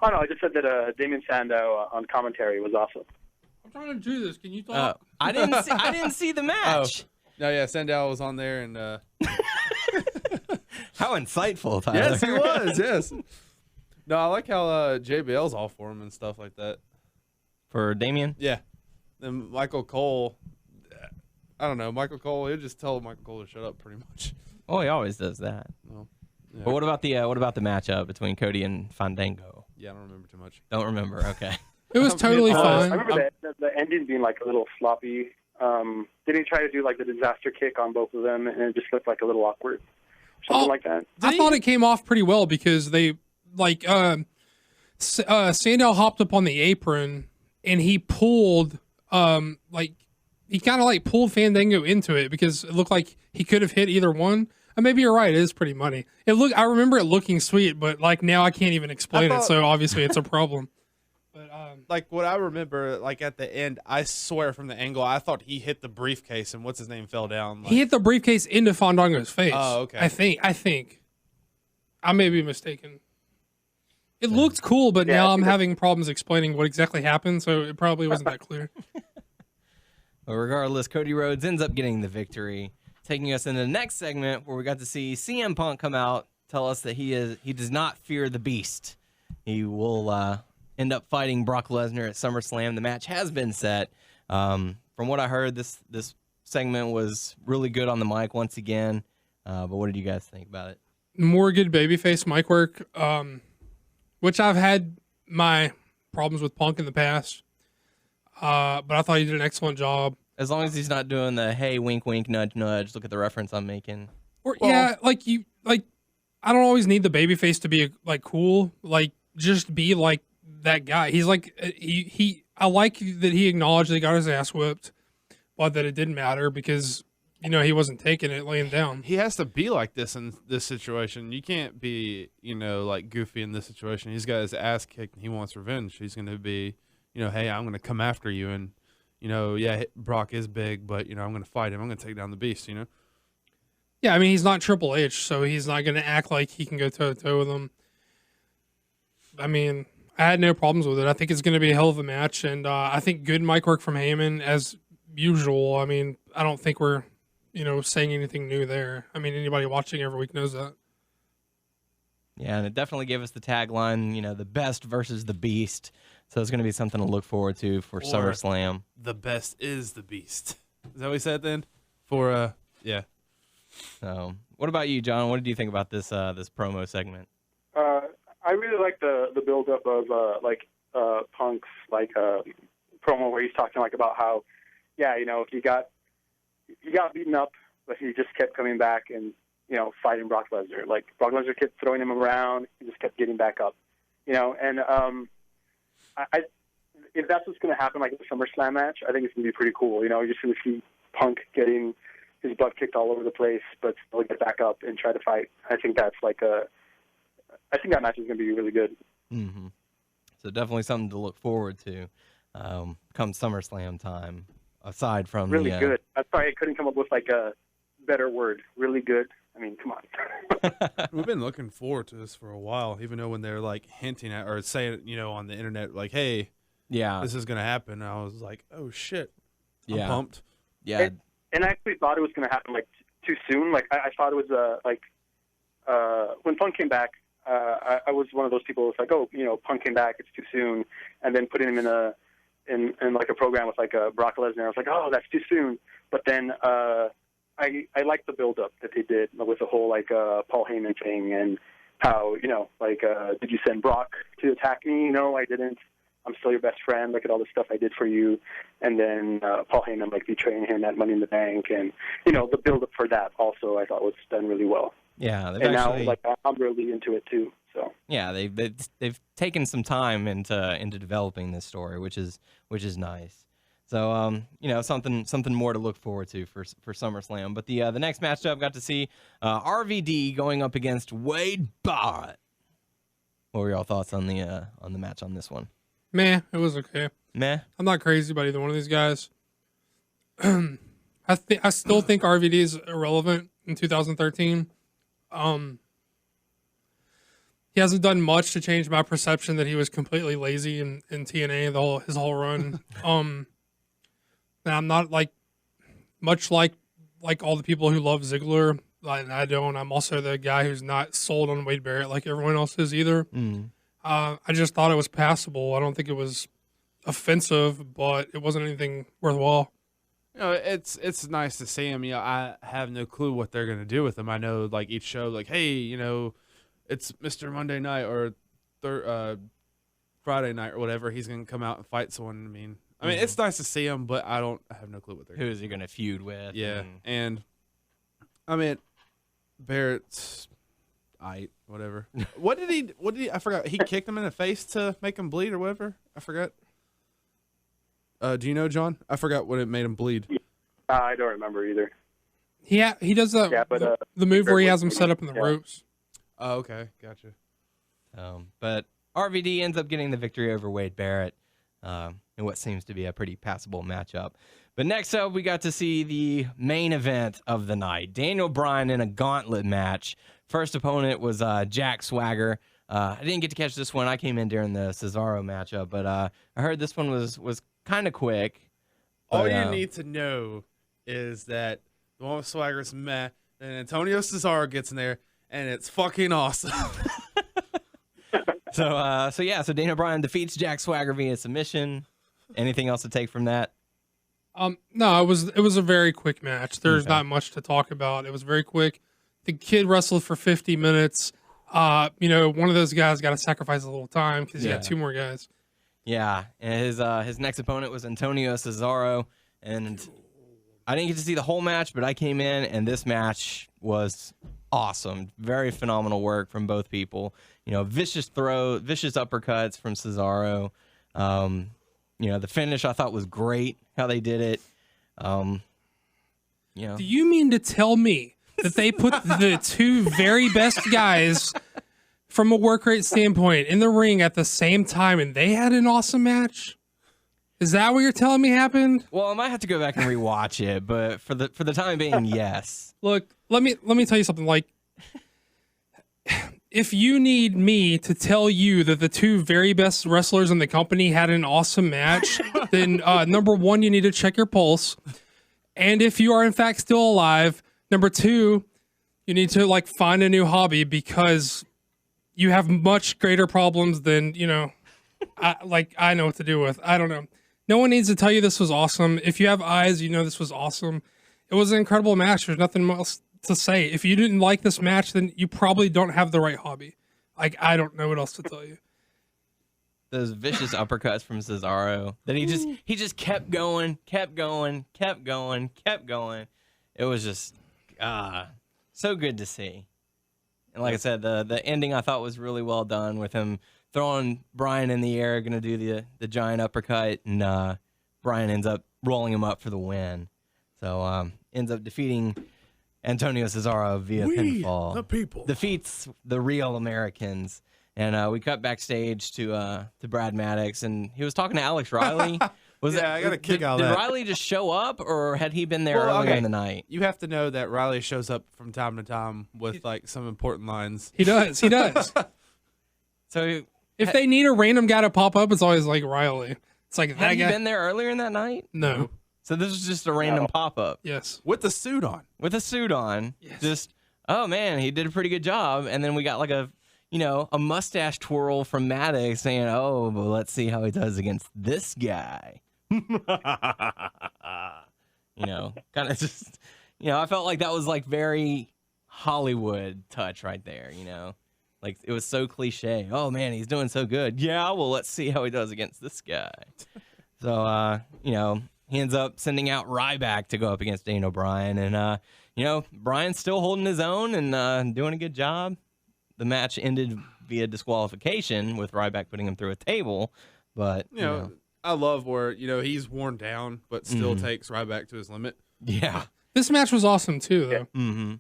no, I just said that Damian Sandow on commentary was awesome. I'm trying to do this. Can you talk? I didn't see the match. No, yeah, Sandow was on there, and how insightful, Tyler. yes, he was. Yes. No, I like how JBL's all for him and stuff like that. For Damian? Yeah. Then Michael Cole, I don't know. Michael Cole, he'll just tell Michael Cole to shut up pretty much. Oh, he always does that. Well, yeah. But what about the matchup between Cody and Fandango? Yeah, I don't remember too much. Don't remember. Okay. It was totally fine. I remember the ending being like a little sloppy. Didn't he try to do like the disaster kick on both of them, and it just looked like a little awkward, something like that? I thought it came off pretty well because they Sandow hopped up on the apron and he pulled he kind of pulled Fandango into it because it looked like he could have hit either one. Maybe you're right. It is pretty money. I remember it looking sweet, but now I can't even explain it. So obviously it's a problem. But what I remember, at the end, I swear from the angle, I thought he hit the briefcase and what's his name fell down. He hit the briefcase into Fandango's face. Oh, okay. I think. I may be mistaken. It looked cool, but now I'm having problems explaining what exactly happened, so it probably wasn't that clear. Well, regardless, Cody Rhodes ends up getting the victory, taking us into the next segment where we got to see CM Punk come out, tell us that he does not fear the beast. He will end up fighting Brock Lesnar at SummerSlam. The match has been set. From what I heard, this segment was really good on the mic once again. But what did you guys think about it? More good babyface mic work, which I've had my problems with Punk in the past. But I thought he did an excellent job. As long as he's not doing the hey, wink, wink, nudge, nudge. Look at the reference I'm making. Or I don't always need the babyface to be cool. Just be like that guy. He's I like that he acknowledged that he got his ass whipped, but that it didn't matter because he wasn't taking it laying down. He has to be like this in this situation. You can't be goofy in this situation. He's got his ass kicked and he wants revenge. He's going to be hey, I'm going to come after you, and Brock is big, but I'm going to fight him. I'm going to take down the beast. Yeah, I mean he's not Triple H, so he's not going to act like he can go toe to toe with him. I mean, I had no problems with it. I think it's going to be a hell of a match, and I think good mic work from Heyman as usual. I mean, I don't think we're saying anything new there. I mean, anybody watching every week knows that. Yeah, and it definitely gave us the tagline, the best versus the beast. So it's going to be something to look forward to for SummerSlam. The best is the beast. Is that what he said then? Yeah. So, what about you, John? What did you think about this promo segment? I really like the build up of Punk's promo where he's talking about how he got beaten up, but he just kept coming back and fighting Brock Lesnar. Brock Lesnar kept throwing him around, he just kept getting back up. And if that's what's going to happen, the SummerSlam match, I think it's going to be pretty cool. You're just going to see Punk getting his butt kicked all over the place, but still get back up and try to fight. I think that's I think that match is going to be really good. Mm-hmm. So definitely something to look forward to come SummerSlam time. Aside from really good. I'm sorry I couldn't come up with a better word. Really good. I mean, come on. We've been looking forward to this for a while, even though when they're hinting at or saying, on the internet, hey, this is going to happen. I was like, oh shit. I'm pumped. Yeah. And I actually thought it was going to happen too soon. I thought it was when Punk came back, I was one of those people who was Punk came back, it's too soon, and then putting him in a program with Brock Lesnar. I was like, oh, that's too soon. But then I liked the build up that they did with the whole Paul Heyman thing, and how, did you send Brock to attack me? No, I didn't. I'm still your best friend. Look at all the stuff I did for you. And then Paul Heyman, betraying him at Money in the Bank. And, the build-up for that also I thought was done really well. Yeah. And now, I'm really into it too. So yeah, they've taken some time into developing this story, which is nice. So something more to look forward to for SummerSlam. But the next matchup, got to see RVD going up against Wade Barrett. What were y'all thoughts on the match on this one? Meh, it was okay. Meh. I'm not crazy about either one of these guys. I still think RVD is irrelevant in 2013. He hasn't done much to change my perception that he was completely lazy in TNA his whole run. And I'm not much like all the people who love Ziggler. I don't. I'm also the guy who's not sold on Wade Barrett like everyone else is either. I just thought it was passable. I don't think it was offensive, but it wasn't anything worthwhile. It's nice to see him. I have no clue what they're gonna do with him. I know each show, hey, it's Mr. Monday night or Friday night or whatever. He's gonna come out and fight someone. I mean, it's nice to see him, but I have no clue what they're. Who is he gonna feud with? Yeah, and I mean, Barrett's. Whatever. What did he? I forgot. He kicked him in the face to make him bleed or whatever. I forgot. Do you know, John? I forgot what it made him bleed. I don't remember either. He does that. Yeah, but the move where he has him set up in the ropes. Oh, okay, gotcha. But RVD ends up getting the victory over Wade Barrett in what seems to be a pretty passable matchup. But next up, we got to see the main event of the night: Daniel Bryan in a gauntlet match. First opponent was Jack Swagger. I didn't get to catch this one. I came in during the Cesaro matchup, but I heard this one was kind of quick. All you need to know is that the one with Swagger's meh, and Antonio Cesaro gets in there, and it's fucking awesome. So Daniel Bryan defeats Jack Swagger via submission. Anything else to take from that? No, it was a very quick match. There's not much to talk about. It was very quick. The kid wrestled for 50 minutes. One of those guys got to sacrifice a little time because he had two more guys. Yeah, and his next opponent was Antonio Cesaro, and I didn't get to see the whole match, but I came in, and this match was awesome. Very phenomenal work from both people. Vicious uppercuts from Cesaro. The finish I thought was great, how they did it. Do you mean to tell me that they put the two very best guys from a work rate standpoint in the ring at the same time and they had an awesome match? Is that what you're telling me happened? Well, I might have to go back and rewatch it, but for the time being, yes. Look, let me tell you something. If you need me to tell you that the two very best wrestlers in the company had an awesome match, then number one, you need to check your pulse. And if you are in fact still alive, number two, you need to find a new hobby because you have much greater problems than, I know what to do with. I don't know. No one needs to tell you this was awesome. If you have eyes, this was awesome. It was an incredible match. There's nothing else to say. If you didn't like this match, then you probably don't have the right hobby. I don't know what else to tell you. Those vicious uppercuts from Cesaro that he just kept going. It was just so good to see. And like I said, the ending I thought was really well done with him throwing Bryan in the air, going to do the giant uppercut, and Bryan ends up rolling him up for the win. So ends up defeating Antonio Cesaro via pinfall. The people. Defeats the real Americans. And we cut backstage to Brad Maddox, and he was talking to Alex Riley. I got a kick out of that. Did Riley just show up, or had he been there earlier in the night? You have to know that Riley shows up from time to time with some important lines. He does. So if they need a random guy to pop up, it's always Riley. It's that guy. Had he been there earlier in that night? No. So this was just a random pop-up? Yes. With the suit on. Yes. Just, oh man, he did a pretty good job. And then we got a mustache twirl from Maddox saying, oh, well, let's see how he does against this guy. Kind of just, I felt like that was very Hollywood touch right there, Like, it was so cliche. Oh, man, he's doing so good. Yeah, well, let's see how he does against this guy. So, he ends up sending out Ryback to go up against Daniel Bryan. And, Bryan's still holding his own and doing a good job. The match ended via disqualification with Ryback putting him through a table. But, you know, I love where, he's worn down, but still takes Ryback to his limit. Yeah. This match was awesome, too, though. Mm-hmm.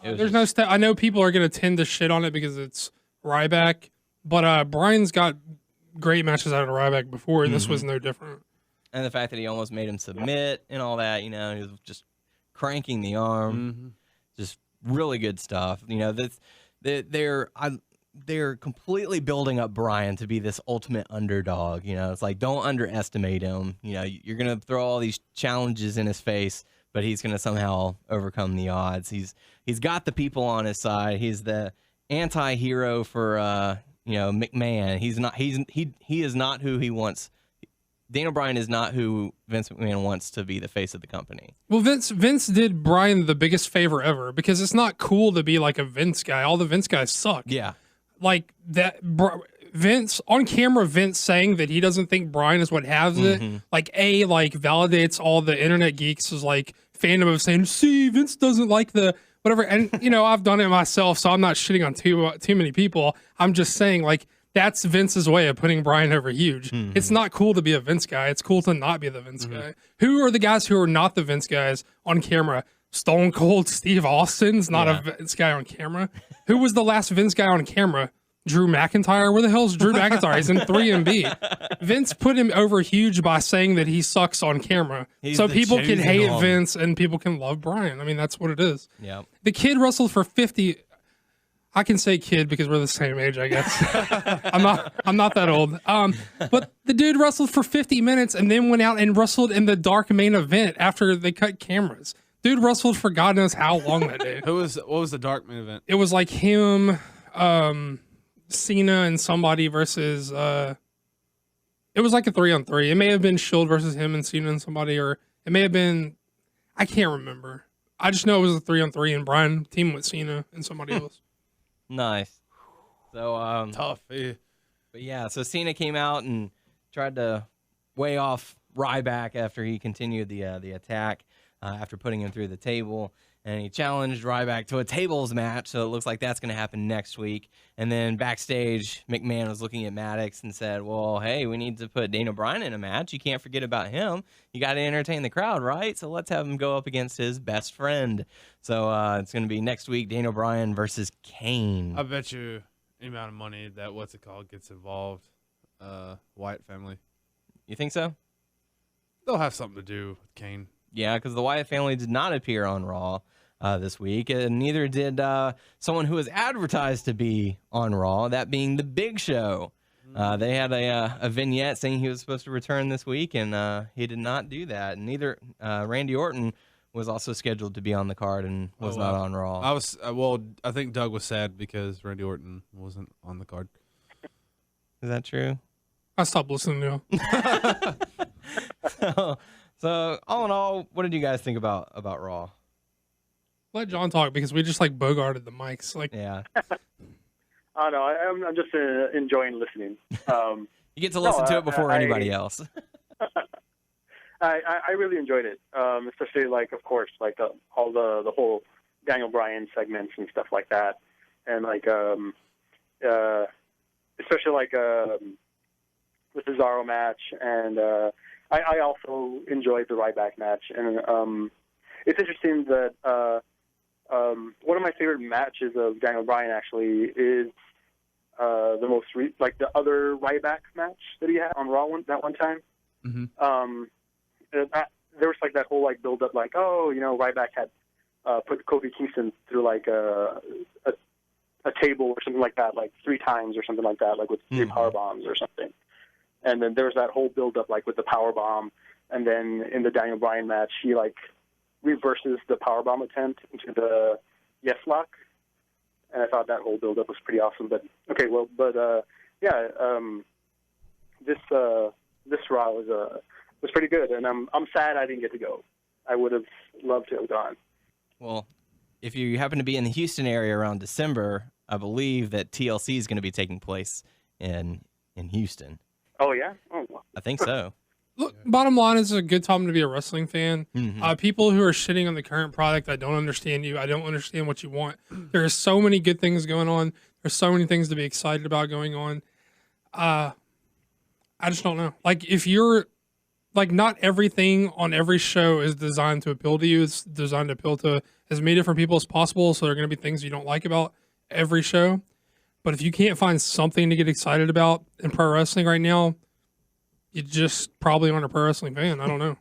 There's no I know people are going to tend to shit on it because it's Ryback, but Bryan's got great matches out of Ryback before, and this was no different. And the fact that he almost made him submit and all that, he was just cranking the arm. Just really good stuff. They're completely building up Bryan to be this ultimate underdog. It's like, don't underestimate him. You're going to throw all these challenges in his face, but he's going to somehow overcome the odds. He's got the people on his side. He's the anti-hero for McMahon. He is not who he wants. Daniel Bryan is not who Vince McMahon wants to be the face of the company. Well, Vince did Bryan the biggest favor ever, because it's not cool to be like a Vince guy. All the Vince guys suck. Yeah. Like that Vince on camera, Vince saying that he doesn't think Bryan is what has it, validates all the internet geeks as like fandom of saying, see, Vince doesn't like the whatever. And I've done it myself, so I'm not shitting on too many people. I'm just saying, like, that's Vince's way of putting Bryan over huge. It's not cool to be a Vince guy. It's cool to not be the Vince guy. Who are the guys who are not the Vince guys on camera? Stone Cold Steve Austin's not a Vince guy on camera. Who was the last Vince guy on camera? Drew McIntyre? Where the hell's Drew McIntyre? He's in 3MB. Vince put him over huge by saying that he sucks on camera. So people can hate Vince and people can love Bryan. I mean, that's what it is. Yeah. The kid wrestled for 50. I can say kid because we're the same age, I guess. I'm not that old. But the dude wrestled for 50 minutes and then went out and wrestled in the dark main event after they cut cameras. Dude wrestled for God knows how long that day. What was the dark main event? It was like him, Cena and somebody versus it was like a 3-on-3. It may have been Shield versus him and Cena and somebody, or it may have been, I can't remember. I just know it was a 3-on-3 and Bryan teamed with Cena and somebody else. Nice. So tough. Yeah. But yeah, so Cena came out and tried to weigh off Ryback after he continued the attack after putting him through the table. And he challenged Ryback to a tables match, so it looks like that's going to happen next week. And then backstage, McMahon was looking at Maddox and said, well, hey, we need to put Daniel Bryan in a match. You can't forget about him. You got to entertain the crowd, right? So let's have him go up against his best friend. So it's going to be next week, Daniel Bryan versus Kane. I bet you any amount of money that, gets involved, Wyatt family. You think so? They'll have something to do with Kane. Yeah, because the Wyatt family did not appear on Raw this week, and neither did someone who was advertised to be on Raw, that being The Big Show. They had a vignette saying he was supposed to return this week, and he did not do that. And neither Randy Orton was also scheduled to be on the card and was not on Raw. I think Doug was sad because Randy Orton wasn't on the card. Is that true? I stopped listening to him. So all in all, what did you guys think about Raw? Let John talk because we just like bogarted the mics. Like, yeah. I don't know. I'm just enjoying listening. You get to listen to it before anybody else. I really enjoyed it, especially of course, all the whole Daniel Bryan segments and stuff like that, and especially the Cesaro match, and I also enjoyed the Ryback match, and it's interesting that one of my favorite matches of Daniel Bryan actually is the most the other Ryback match that he had on Raw that one time. Mm-hmm. There was that whole build up Ryback had put Kofi Kingston through a table or something like that 3 times or something like that with 3 power bombs or something. And then there was that whole build up with the power bomb, and then in the Daniel Bryan match he reverses the power bomb attempt into the yes lock, and I thought that whole build up was pretty awesome. But this Raw was pretty good, and I'm sad I didn't get to go. I would have loved to have gone. Well, if you happen to be in the Houston area around December, I believe that TLC is going to be taking place in Houston. Oh yeah. Oh. I think so. Look, bottom line is, it's a good time to be a wrestling fan. People who are shitting on the current product, I don't understand you. I don't understand what you want. There are so many good things going on. There's so many things to be excited about going on. I just don't know. Like, if you're like, not everything on every show is designed to appeal to you. It's designed to appeal to as many different people as possible. So there are going to be things you don't like about every show. But if you can't find something to get excited about in pro wrestling right now, you just probably aren't a pro wrestling fan. I don't know.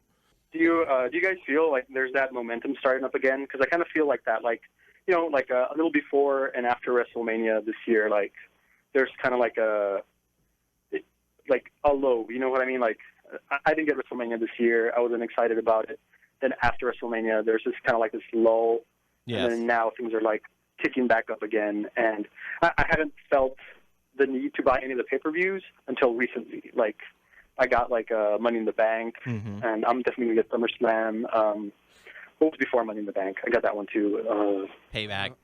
Do you guys feel like there's that momentum starting up again? Because I kind of feel like that, like, you know, like a little before and after WrestleMania this year, like there's kind of like a low. You know what I mean? Like, I didn't get WrestleMania this year. I wasn't excited about it. Then after WrestleMania, there's just kind of like this lull. Yes. And then now things are like kicking back up again. And I haven't felt the need to buy any of the pay-per-views until recently. Like, I got like Money in the Bank, and I'm definitely going to get SummerSlam. What was before Money in the Bank? I got that one too. Payback.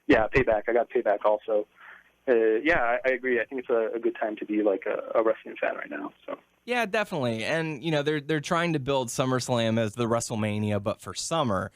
Yeah, Payback. I got Payback also. Yeah, I agree. I think it's a good time to be like a wrestling fan right now. So. Yeah, definitely. And, you know, they're trying to build SummerSlam as the WrestleMania, but for summer.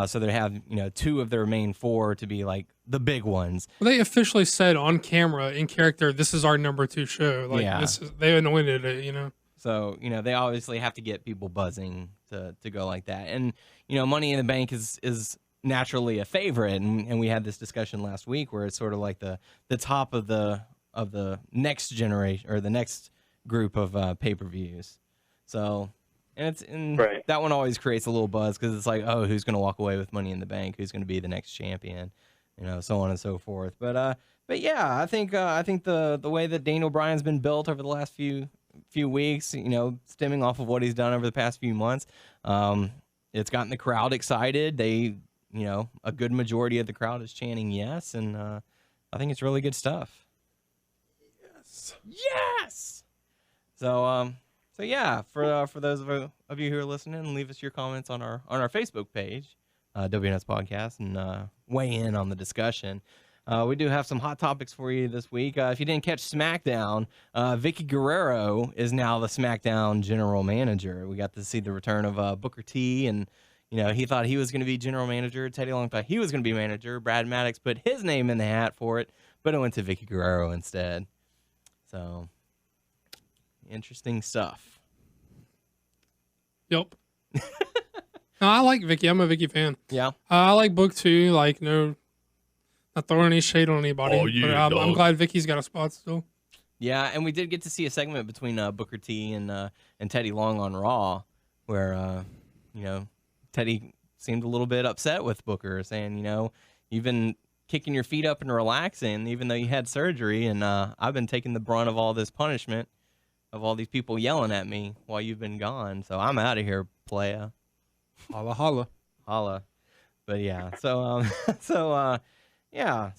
So they have, you know, 2 of their main 4 to be like the big ones. Well, they officially said on camera, in character, this is our number 2 show. Like, Yeah. they anointed it, you know. So, you know, they obviously have to get people buzzing to go like that. And, you know, Money in the Bank is naturally a favorite. And we had this discussion last week where it's sort of like the top of the next generation, or the next group of pay-per-views. So, and Right. that one always creates a little buzz, because it's like, oh, who's going to walk away with Money in the Bank? Who's going to be the next champion? You know, so on and so forth. But yeah, I think the way that Daniel Bryan's been built over the last few weeks, you know, stemming off of what he's done over the past few months, it's gotten the crowd excited. They, you know, a good majority of the crowd is chanting yes, and I think it's really good stuff. Yes. So yeah, for those of you who are listening, leave us your comments on our Facebook page, WNS Podcast, and weigh in on the discussion. We do have some hot topics for you this week. If you didn't catch SmackDown, Vicky Guerrero is now the SmackDown general manager. We got to see the return of Booker T, and you know, he thought he was going to be general manager. Teddy Long thought he was going to be manager. Brad Maddox put his name in the hat for it, but it went to Vicky Guerrero instead. So, interesting stuff. Yep. No, I like Vicky. I'm a Vicky fan. Yeah. I like Book too. Like, no, not throwing any shade on anybody. Oh, yeah, but I'm glad Vicky's got a spot still. Yeah, and we did get to see a segment between Booker T and Teddy Long on Raw, where you know, Teddy seemed a little bit upset with Booker, saying, you know, you've been kicking your feet up and relaxing, even though you had surgery, and I've been taking the brunt of all this punishment of all these people yelling at me while you've been gone. So I'm out of here, playa. Holla, holla. Holla. But yeah, so so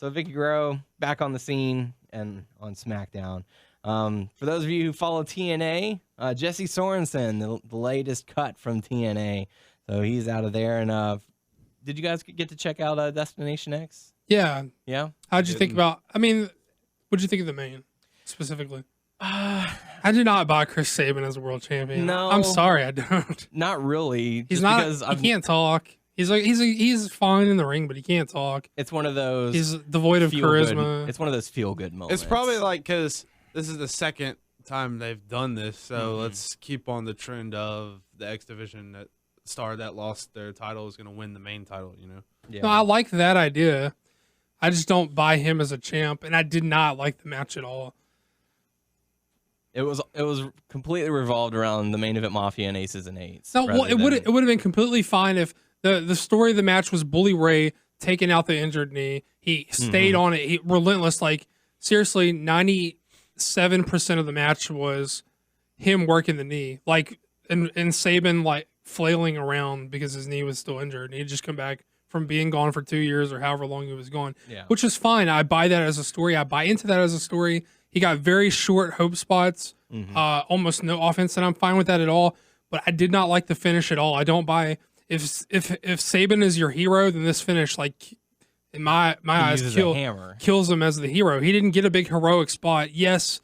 Vicky Guerrero back on the scene and on SmackDown. For those of you who follow TNA, Jesse Sorensen, the latest cut from TNA. So he's out of there. And did you guys get to check out Destination X? Yeah. Yeah? How'd you think about, I mean, what'd you think of the main specifically? I did not buy Chris Sabin as a world champion. No. I'm sorry, I don't. Not really. He's just not, because he can't talk. He's fine in the ring, but he can't talk. It's one of those. He's devoid of charisma. It's one of those feel-good moments. It's probably like, because this is the second time they've done this, so let's keep on the trend of the X Division that star that lost their title is going to win the main title, you know? Yeah. No, I like that idea. I just don't buy him as a champ, and I did not like the match at all. It was completely revolved around the main event Mafia and Aces and Eights. No, well, it would have been completely fine if the story of the match was Bully Ray taking out the injured knee. He stayed on it. He relentless. Like, seriously, 97% of the match was him working the knee. Like, and Sabin like flailing around because his knee was still injured, and he'd just come back from being gone for 2 years or however long he was gone. Yeah. Which is fine. I buy that as a story. I buy into that as a story. He got very short hope spots, almost no offense, and I'm fine with that at all. But I did not like the finish at all. I don't buy if Sabin is your hero, then this finish, like, in my eyes, uses a hammer. kills him as the hero. He didn't get a big heroic spot. Yes,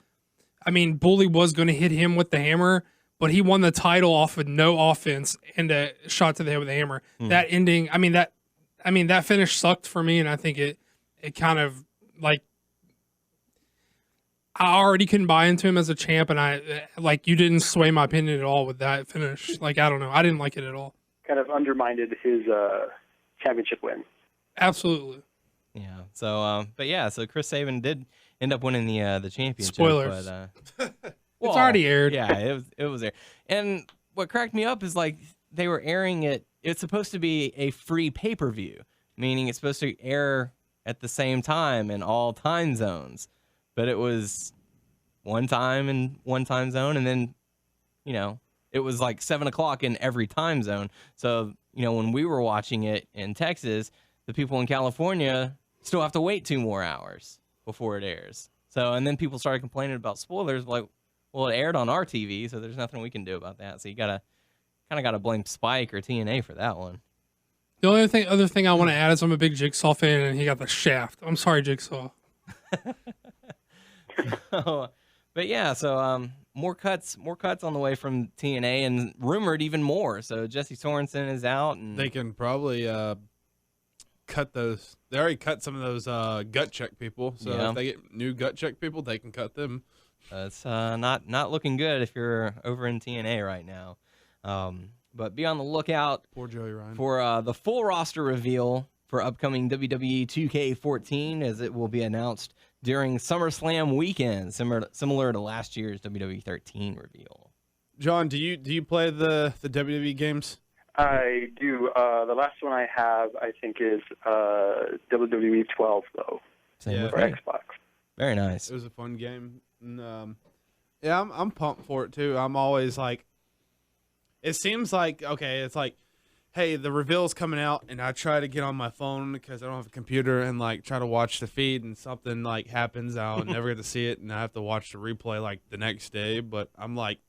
I mean, Bully was going to hit him with the hammer, but he won the title off of no offense and a shot to the head with a hammer. That ending, that finish sucked for me, and I think it kind of like I already couldn't buy into him as a champ, and you didn't sway my opinion at all with that finish. Like, I don't know, I didn't like it at all. Kind of undermined his championship win. Absolutely. Yeah. So, so Chris Sabin did end up winning the championship. Spoilers. But, It's already aired. Yeah, it was there. And what cracked me up is like they were airing it. It's supposed to be a free pay-per-view, meaning it's supposed to air at the same time in all time zones. But it was one time in one time zone, and then, it was like 7 o'clock in every time zone. So, when we were watching it in Texas, the people in California still have to wait 2 more hours before it airs. So, and then people started complaining about spoilers, like, well, it aired on our TV, so there's nothing we can do about that. So you kind of gotta blame Spike or TNA for that one. The only other thing I want to add is I'm a big Jigsaw fan, and he got the shaft. I'm sorry, Jigsaw. But yeah, so more cuts on the way from TNA, and rumored even more. So Jesse Sorensen is out, and They can probably cut those. They already cut some of those gut check people. So Yeah. if they get new gut check people, they can cut them. it's not looking good if you're over in TNA right now. But be on the lookout Poor Joey Ryan. for the full roster reveal for upcoming WWE 2K14, as it will be announced during SummerSlam weekend, similar to last year's WWE 13 reveal. John, do you play the WWE games? I do. The last one I have, I think, is WWE 12, though, Same with for me. Xbox. Very nice. It was a fun game. And, yeah, I'm pumped for it too. I'm always like, it seems like, okay, it's like, hey, the reveal's coming out, and I try to get on my phone because I don't have a computer and like try to watch the feed, and something like happens, I'll never get to see it, and I have to watch the replay like the next day. But I'm like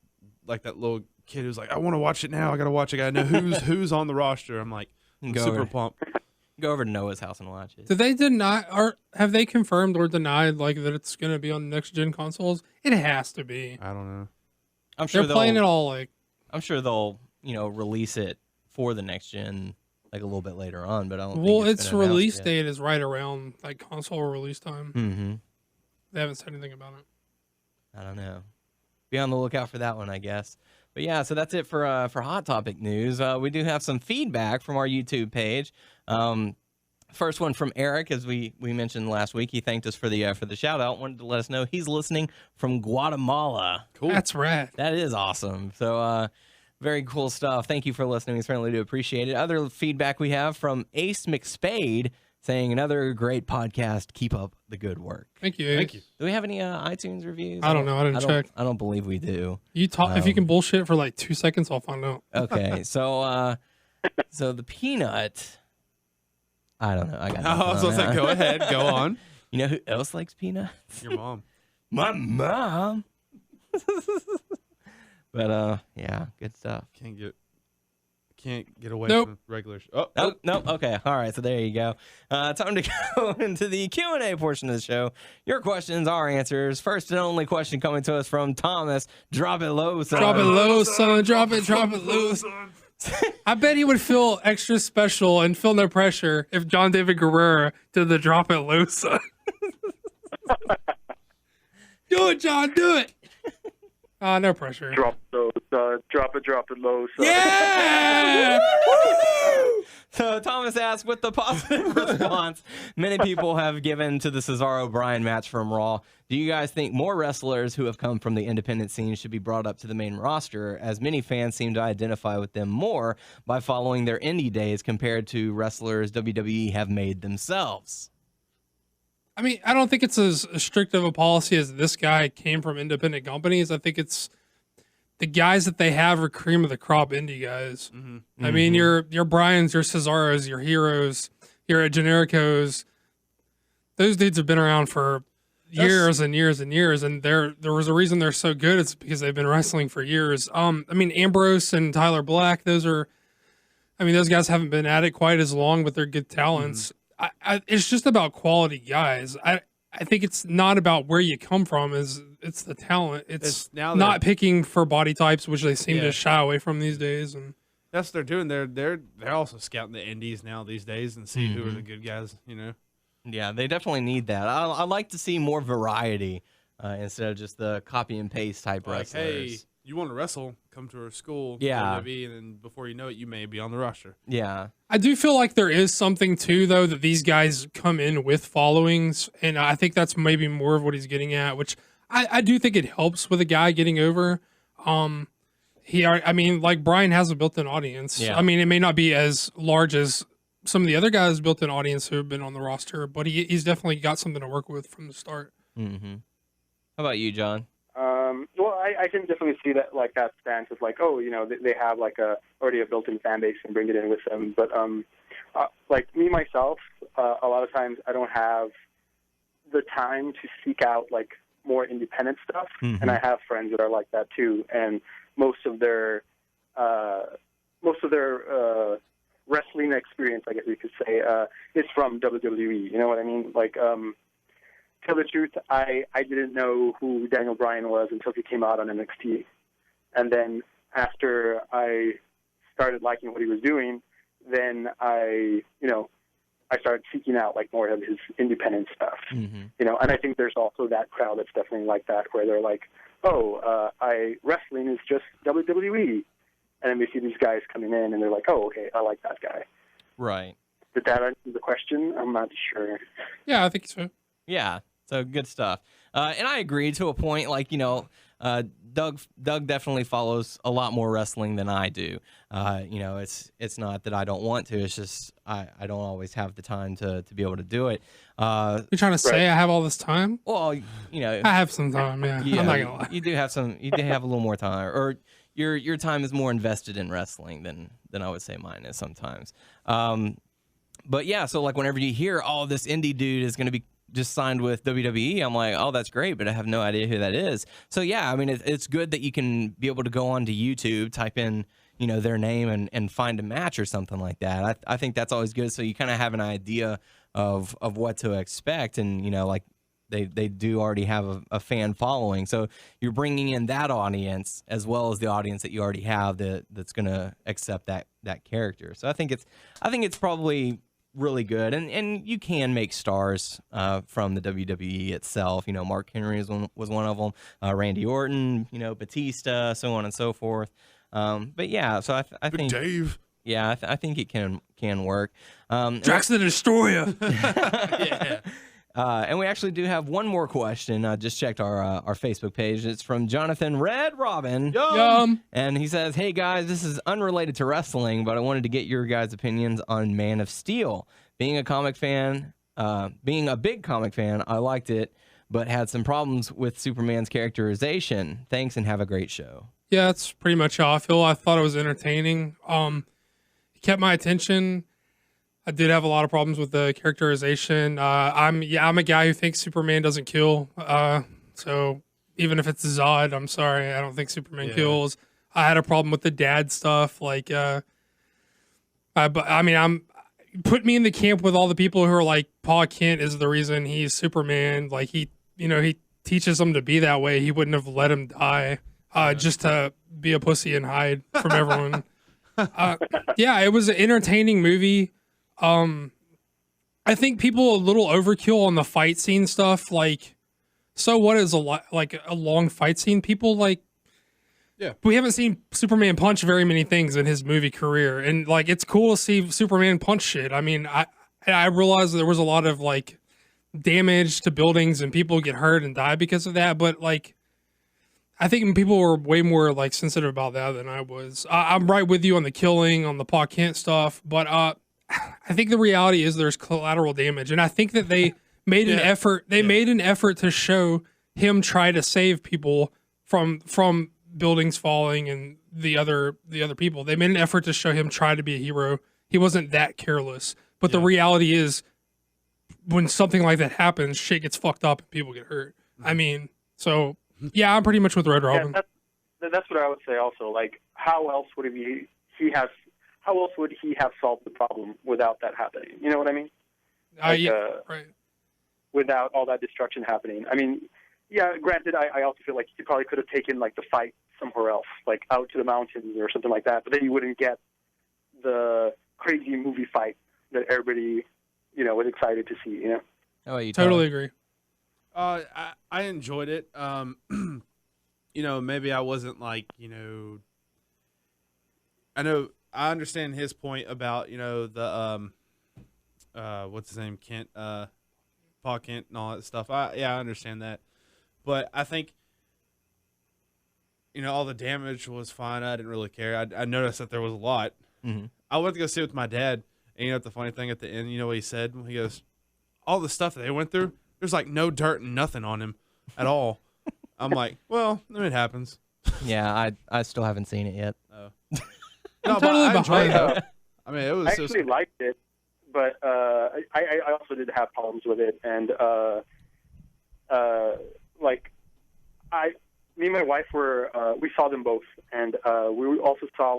that little kid who's like, I want to watch it now. I gotta watch it. I gotta know who's on the roster. I'm like, super pumped. Go over to Noah's house and watch it. Did they deny, or have they confirmed or denied like that it's going to be on next gen consoles? It has to be. I don't know. I'm sure They're playing it all like. I'm sure they'll release it for the next gen like a little bit later on, but I don't. Well, think its been release announced date is right around like console release time. Mm-hmm. They haven't said anything about it. I don't know. Be on the lookout for that one, I guess. But yeah, so that's it for Hot Topic news. We do have some feedback from our YouTube page. First one from Eric, as we mentioned last week. He thanked us for the shout out. Wanted to let us know he's listening from Guatemala. Cool. That's rad. That is awesome. So very cool stuff. Thank you for listening. We certainly do appreciate it. Other feedback we have from Ace McSpade saying, another great podcast. Keep up the good work. Thank you. Thank you. Do we have any iTunes reviews? I don't know. I didn't check. I don't believe we do. You talk if you can bullshit for like 2 seconds, I'll find out. Okay, so the peanut. I don't know. I got. I was gonna say, go ahead, go on. You know who else likes peanuts? Your mom. My mom. But yeah, good stuff. Can't get away Nope. from regular. Nope. Okay. All right. So there you go. Time to go into the Q&A portion of the show. Your questions, our answers. First and only question coming to us from Thomas. Drop it low, son. Drop it low, son. Drop it low. I bet he would feel extra special and feel no pressure if Jon David Guerra did the drop it low, son. Do it, John. Do it. No pressure. Drop it low. So. Yeah! So Thomas asked, with the positive response many people have given to the Cesaro-Bryan match from Raw, do you guys think more wrestlers who have come from the independent scene should be brought up to the main roster, as many fans seem to identify with them more by following their indie days compared to wrestlers WWE have made themselves? I mean, I don't think it's as strict of a policy as this guy came from independent companies. I think it's the guys that they have are cream of the crop indie guys. Mm-hmm. I mean, your Bryans, your Cesaros, your Heroes, your Genericos. Those dudes have been around for years and years and years, and there was a reason they're so good. It's because they've been wrestling for years. I mean, Ambrose and Tyler Black, those guys haven't been at it quite as long, but they're good talents. it's just about quality guys. I think it's not about where you come from. It's the talent. It's now not picking for body types, which they seem Yeah. to shy away from these days. And That's what they're doing. They're also scouting the indies now these days and see who are the good guys. You know. Yeah, they definitely need that. I like to see more variety instead of just the copy and paste type Like, wrestlers. hey, you want to wrestle? Come to our school. Yeah. WWE, and then before you know it, you may be on the roster. Yeah. I do feel like there is something too, though, that these guys come in with followings, and I think that's maybe more of what he's getting at, which I do think it helps with a guy getting over. I mean, like Bryan has a built-in audience. Yeah. I mean, it may not be as large as some of the other guys' built-in audience who have been on the roster, but he's definitely got something to work with from the start. Mm-hmm. How about you, John? Well, I can definitely see that, like, that stance is like, oh, you know, they have like already a built-in fan base and bring it in with them. But like me myself, a lot of times I don't have the time to seek out like more independent stuff, and I have friends that are like that too. And most of their wrestling experience, I guess you could say, is from WWE. You know what I mean? Like, tell the truth, I didn't know who Daniel Bryan was until he came out on NXT. And then after I started liking what he was doing, then I started seeking out like more of his independent stuff. You know, and I think there's also that crowd that's definitely like that, where they're like, oh, wrestling is just WWE. And then they see these guys coming in and they're like, oh, okay, I like that guy. Right. Did that answer the question? I'm not sure. Yeah, I think so. Yeah. So good stuff. And I agree to a point. Like, you know, Doug definitely follows a lot more wrestling than I do. You know, it's not that I don't want to. It's just I don't always have the time to be able to do it. You're trying to say I have all this time? Well, you know, I have some time. Yeah, I'm not gonna lie. You do have some. You do have a little more time, or your time is more invested in wrestling than I would say mine is sometimes. But yeah, so like whenever you hear, oh, this indie dude is going to be just signed with WWE, I'm like, oh, that's great, but I have no idea who that is. So yeah, I mean, it's good that you can be able to go onto YouTube, type in, you know, their name and find a match or something like that. I think that's always good. So you kind of have an idea of what to expect, and you know, like they do already have a fan following, so you're bringing in that audience as well as the audience that you already have that's going to accept that character. So I think it's probably really good, and you can make stars from the WWE itself. You know, Mark Henry was one of them, Randy Orton, you know, Batista, so on and so forth. But yeah, so I think Dave. Yeah, I think it can work. Drax the Destroyer. Yeah. And we actually do have one more question. I just checked our Facebook page. It's from Jonathan Red Robin. Yum. And he says, hey guys, this is unrelated to wrestling, but I wanted to get your guys' opinions on Man of Steel. Being a big comic fan, I liked it, but had some problems with Superman's characterization. Thanks and have a great show. Yeah, that's pretty much how I feel. I thought it was entertaining. It kept my attention. I did have a lot of problems with the characterization. I'm a guy who thinks Superman doesn't kill. So even if it's Zod, I'm sorry, I don't think Superman kills. I had a problem with the dad stuff. Like, put me in the camp with all the people who are like, Pa Kent is the reason he's Superman. Like he teaches him to be that way. He wouldn't have let him die just to be a pussy and hide from everyone. Yeah, it was an entertaining movie. I think people a little overkill on the fight scene stuff. Like, so what is a long fight scene? People like, yeah, we haven't seen Superman punch very many things in his movie career, and like, it's cool to see Superman punch shit. I mean, I realized there was a lot of like damage to buildings and people get hurt and die because of that, but like, I think people were way more like sensitive about that than I was. I'm right with you on the killing, on the Pa Kent stuff, but I think the reality is there's collateral damage, and I think that they made an effort. They made an effort to show him try to save people from buildings falling and the other people. They made an effort to show him try to be a hero. He wasn't that careless, but the reality is, when something like that happens, shit gets fucked up and people get hurt. I mean, so yeah, I'm pretty much with Red Robin. Yeah, that's what I would say. Also, like, how else would he have solved the problem without that happening? You know what I mean? Like, right. without all that destruction happening. I mean, yeah, granted, I also feel like he probably could have taken like the fight somewhere else, like out to the mountains or something like that, but then you wouldn't get the crazy movie fight that everybody, was excited to see, Oh, you Totally agree. I enjoyed it. Maybe I wasn't like, I know I understand his point about, the what's his name, Kent, Paul Kent and all that stuff. I understand that. But I think, all the damage was fine. I didn't really care. I noticed that there was a lot. Mm-hmm. I went to go see it with my dad. And the funny thing at the end, what he said? He goes, all the stuff that they went through, there's like no dirt and nothing on him at all. I'm like, well, it happens. Yeah, I still haven't seen it yet. No, I'm totally behind it. I mean, it was. I liked it, but I also did have problems with it, and me and my wife we saw them both, and we also saw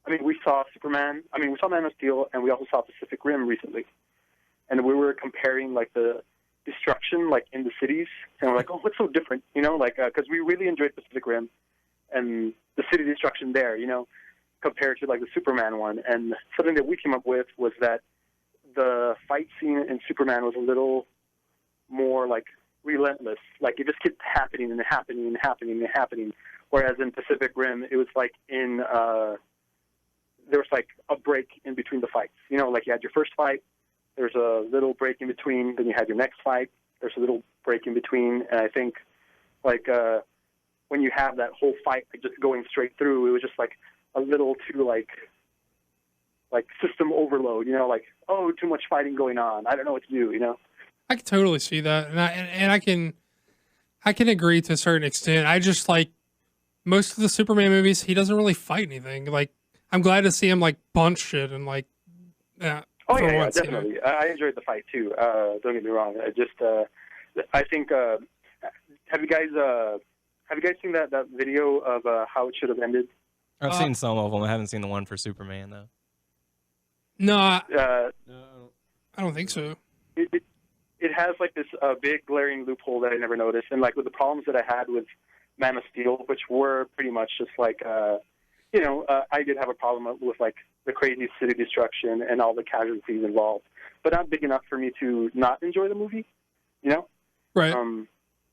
we saw Superman. I mean, we saw Man of Steel, and we also saw Pacific Rim recently, and we were comparing like the destruction like in the cities, and we're like, oh, what's so different? Because we really enjoyed Pacific Rim and the city destruction there, compared to like the Superman one. And something that we came up with was that the fight scene in Superman was a little more like relentless. Like it just kept happening and happening and happening and happening. Whereas in Pacific Rim, it was like there was like a break in between the fights. Like you had your first fight, there's a little break in between, then you had your next fight, there's a little break in between. And I think like when you have that whole fight like just going straight through, it was just like a little too like system overload, like, oh, too much fighting going on, I don't know what to do. I can totally see that, and I can agree to a certain extent. I just like most of the Superman movies, he doesn't really fight anything. Like I'm glad to see him like punch shit and like once, definitely. I enjoyed the fight too. Don't get me wrong. I think have you guys seen that video of how it should have ended? I've seen some of them. I haven't seen the one for Superman though. No, I don't think so. It has like this big glaring loophole that I never noticed, and like with the problems that I had with Man of Steel, which were pretty much just like I did have a problem with like the crazy city destruction and all the casualties involved, but not big enough for me to not enjoy the movie, Right.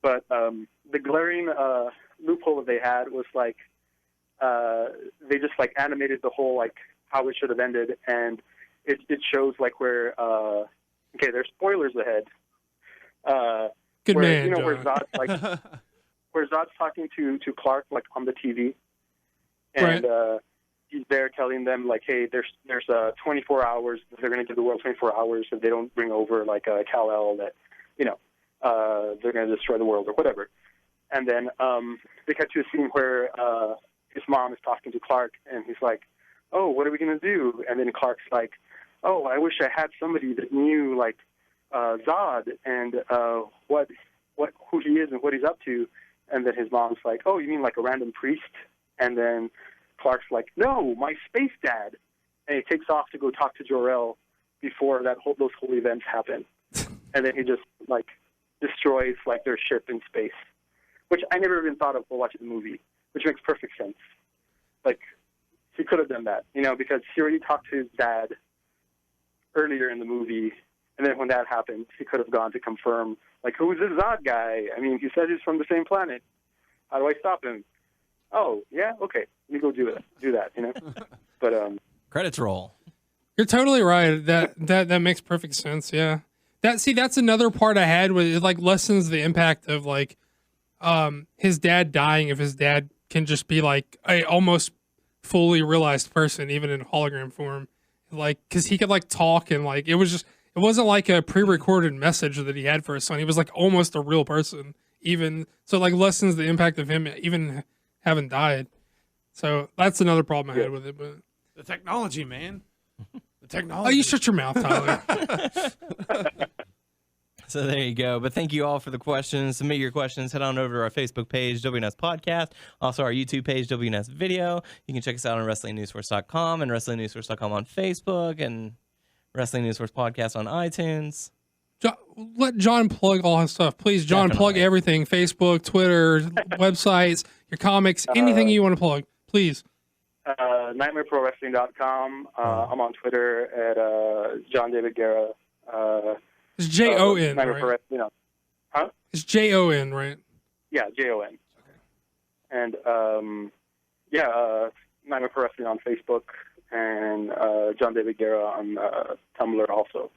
But the glaring loophole that they had was like they just like animated the whole like how it should have ended, and it shows like where there's spoilers ahead. Good where, man, where John. Zod's like where Zod's talking to Clark like on the TV, and he's there telling them like, hey, there's 24 hours. They're going to give the world 24 hours if they don't bring over like Kal-El, that they're going to destroy the world or whatever. And then they cut to a scene where his mom is talking to Clark, and he's like, oh, what are we going to do? And then Clark's like, oh, I wish I had somebody that knew like Zod and who he is and what he's up to. And then his mom's like, oh, you mean like a random priest? And then Clark's like, no, my space dad. And he takes off to go talk to Jor-El before those whole events happen. And then he just like destroys like their ship in space, which I never even thought of while watching the movie, which makes perfect sense. Like he could have done that, because he already talked to his dad earlier in the movie, and then when that happened, he could have gone to confirm, like, who's this Zod guy? I mean, he said he's from the same planet. How do I stop him? Oh, yeah, okay, let me go do that, But Credits roll. You're totally right. That makes perfect sense. Yeah. That's another part I had with it, like lessens the impact of like his dad dying if his dad can just be like a almost fully realized person, even in hologram form. Like, cause he could like talk and like, it wasn't like a pre-recorded message that he had for his son. He was like almost a real person, even so, like lessens the impact of him even having died. So that's another problem I had with it. But the technology, man, the technology. Oh, you shut your mouth, Tyler. So there you go. But thank you all for the questions. Submit your questions. Head on over to our Facebook page, WNS Podcast. Also our YouTube page, WNS Video. You can check us out on WrestlingNewsSource.com and WrestlingNewsSource.com on Facebook and Wrestling News Source Podcast on iTunes. Let John plug all his stuff. Please, John, Definitely. plug everything. Facebook, Twitter, websites, your comics, anything you want to plug. Please. NightmareProWrestling.com. I'm on Twitter at Jon David Guerra. It's Jon, Nightmare right? Pro Wrestling. Huh? It's Jon, right? Yeah, Jon. And Nightmare Pro Wrestling on Facebook, and Jon David Guerra on Tumblr also.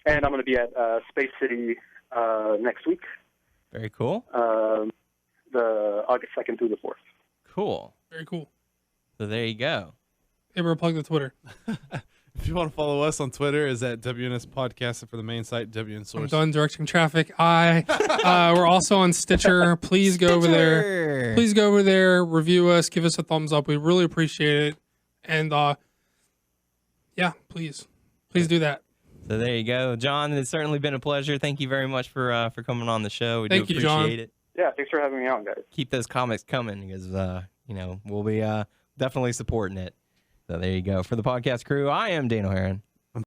And I'm going to be at Space City next week. Very cool. The August 2nd through the 4th. Cool. Very cool. So there you go. Hey, bro, plug the Twitter. If you want to follow us on Twitter, is at WNS Podcast, and for the main site, WN I'm Source. done directing traffic. We're also on Stitcher. Please go over there. Please go over there, review us, give us a thumbs up. We really appreciate it. And please do that. So there you go, John. It's certainly been a pleasure. Thank you very much for coming on the show. We Thank do you, appreciate John. it. Yeah, thanks for having me on, guys. Keep those comics coming because we'll be definitely supporting it. So there you go. For the podcast crew, I am Daniel Heron.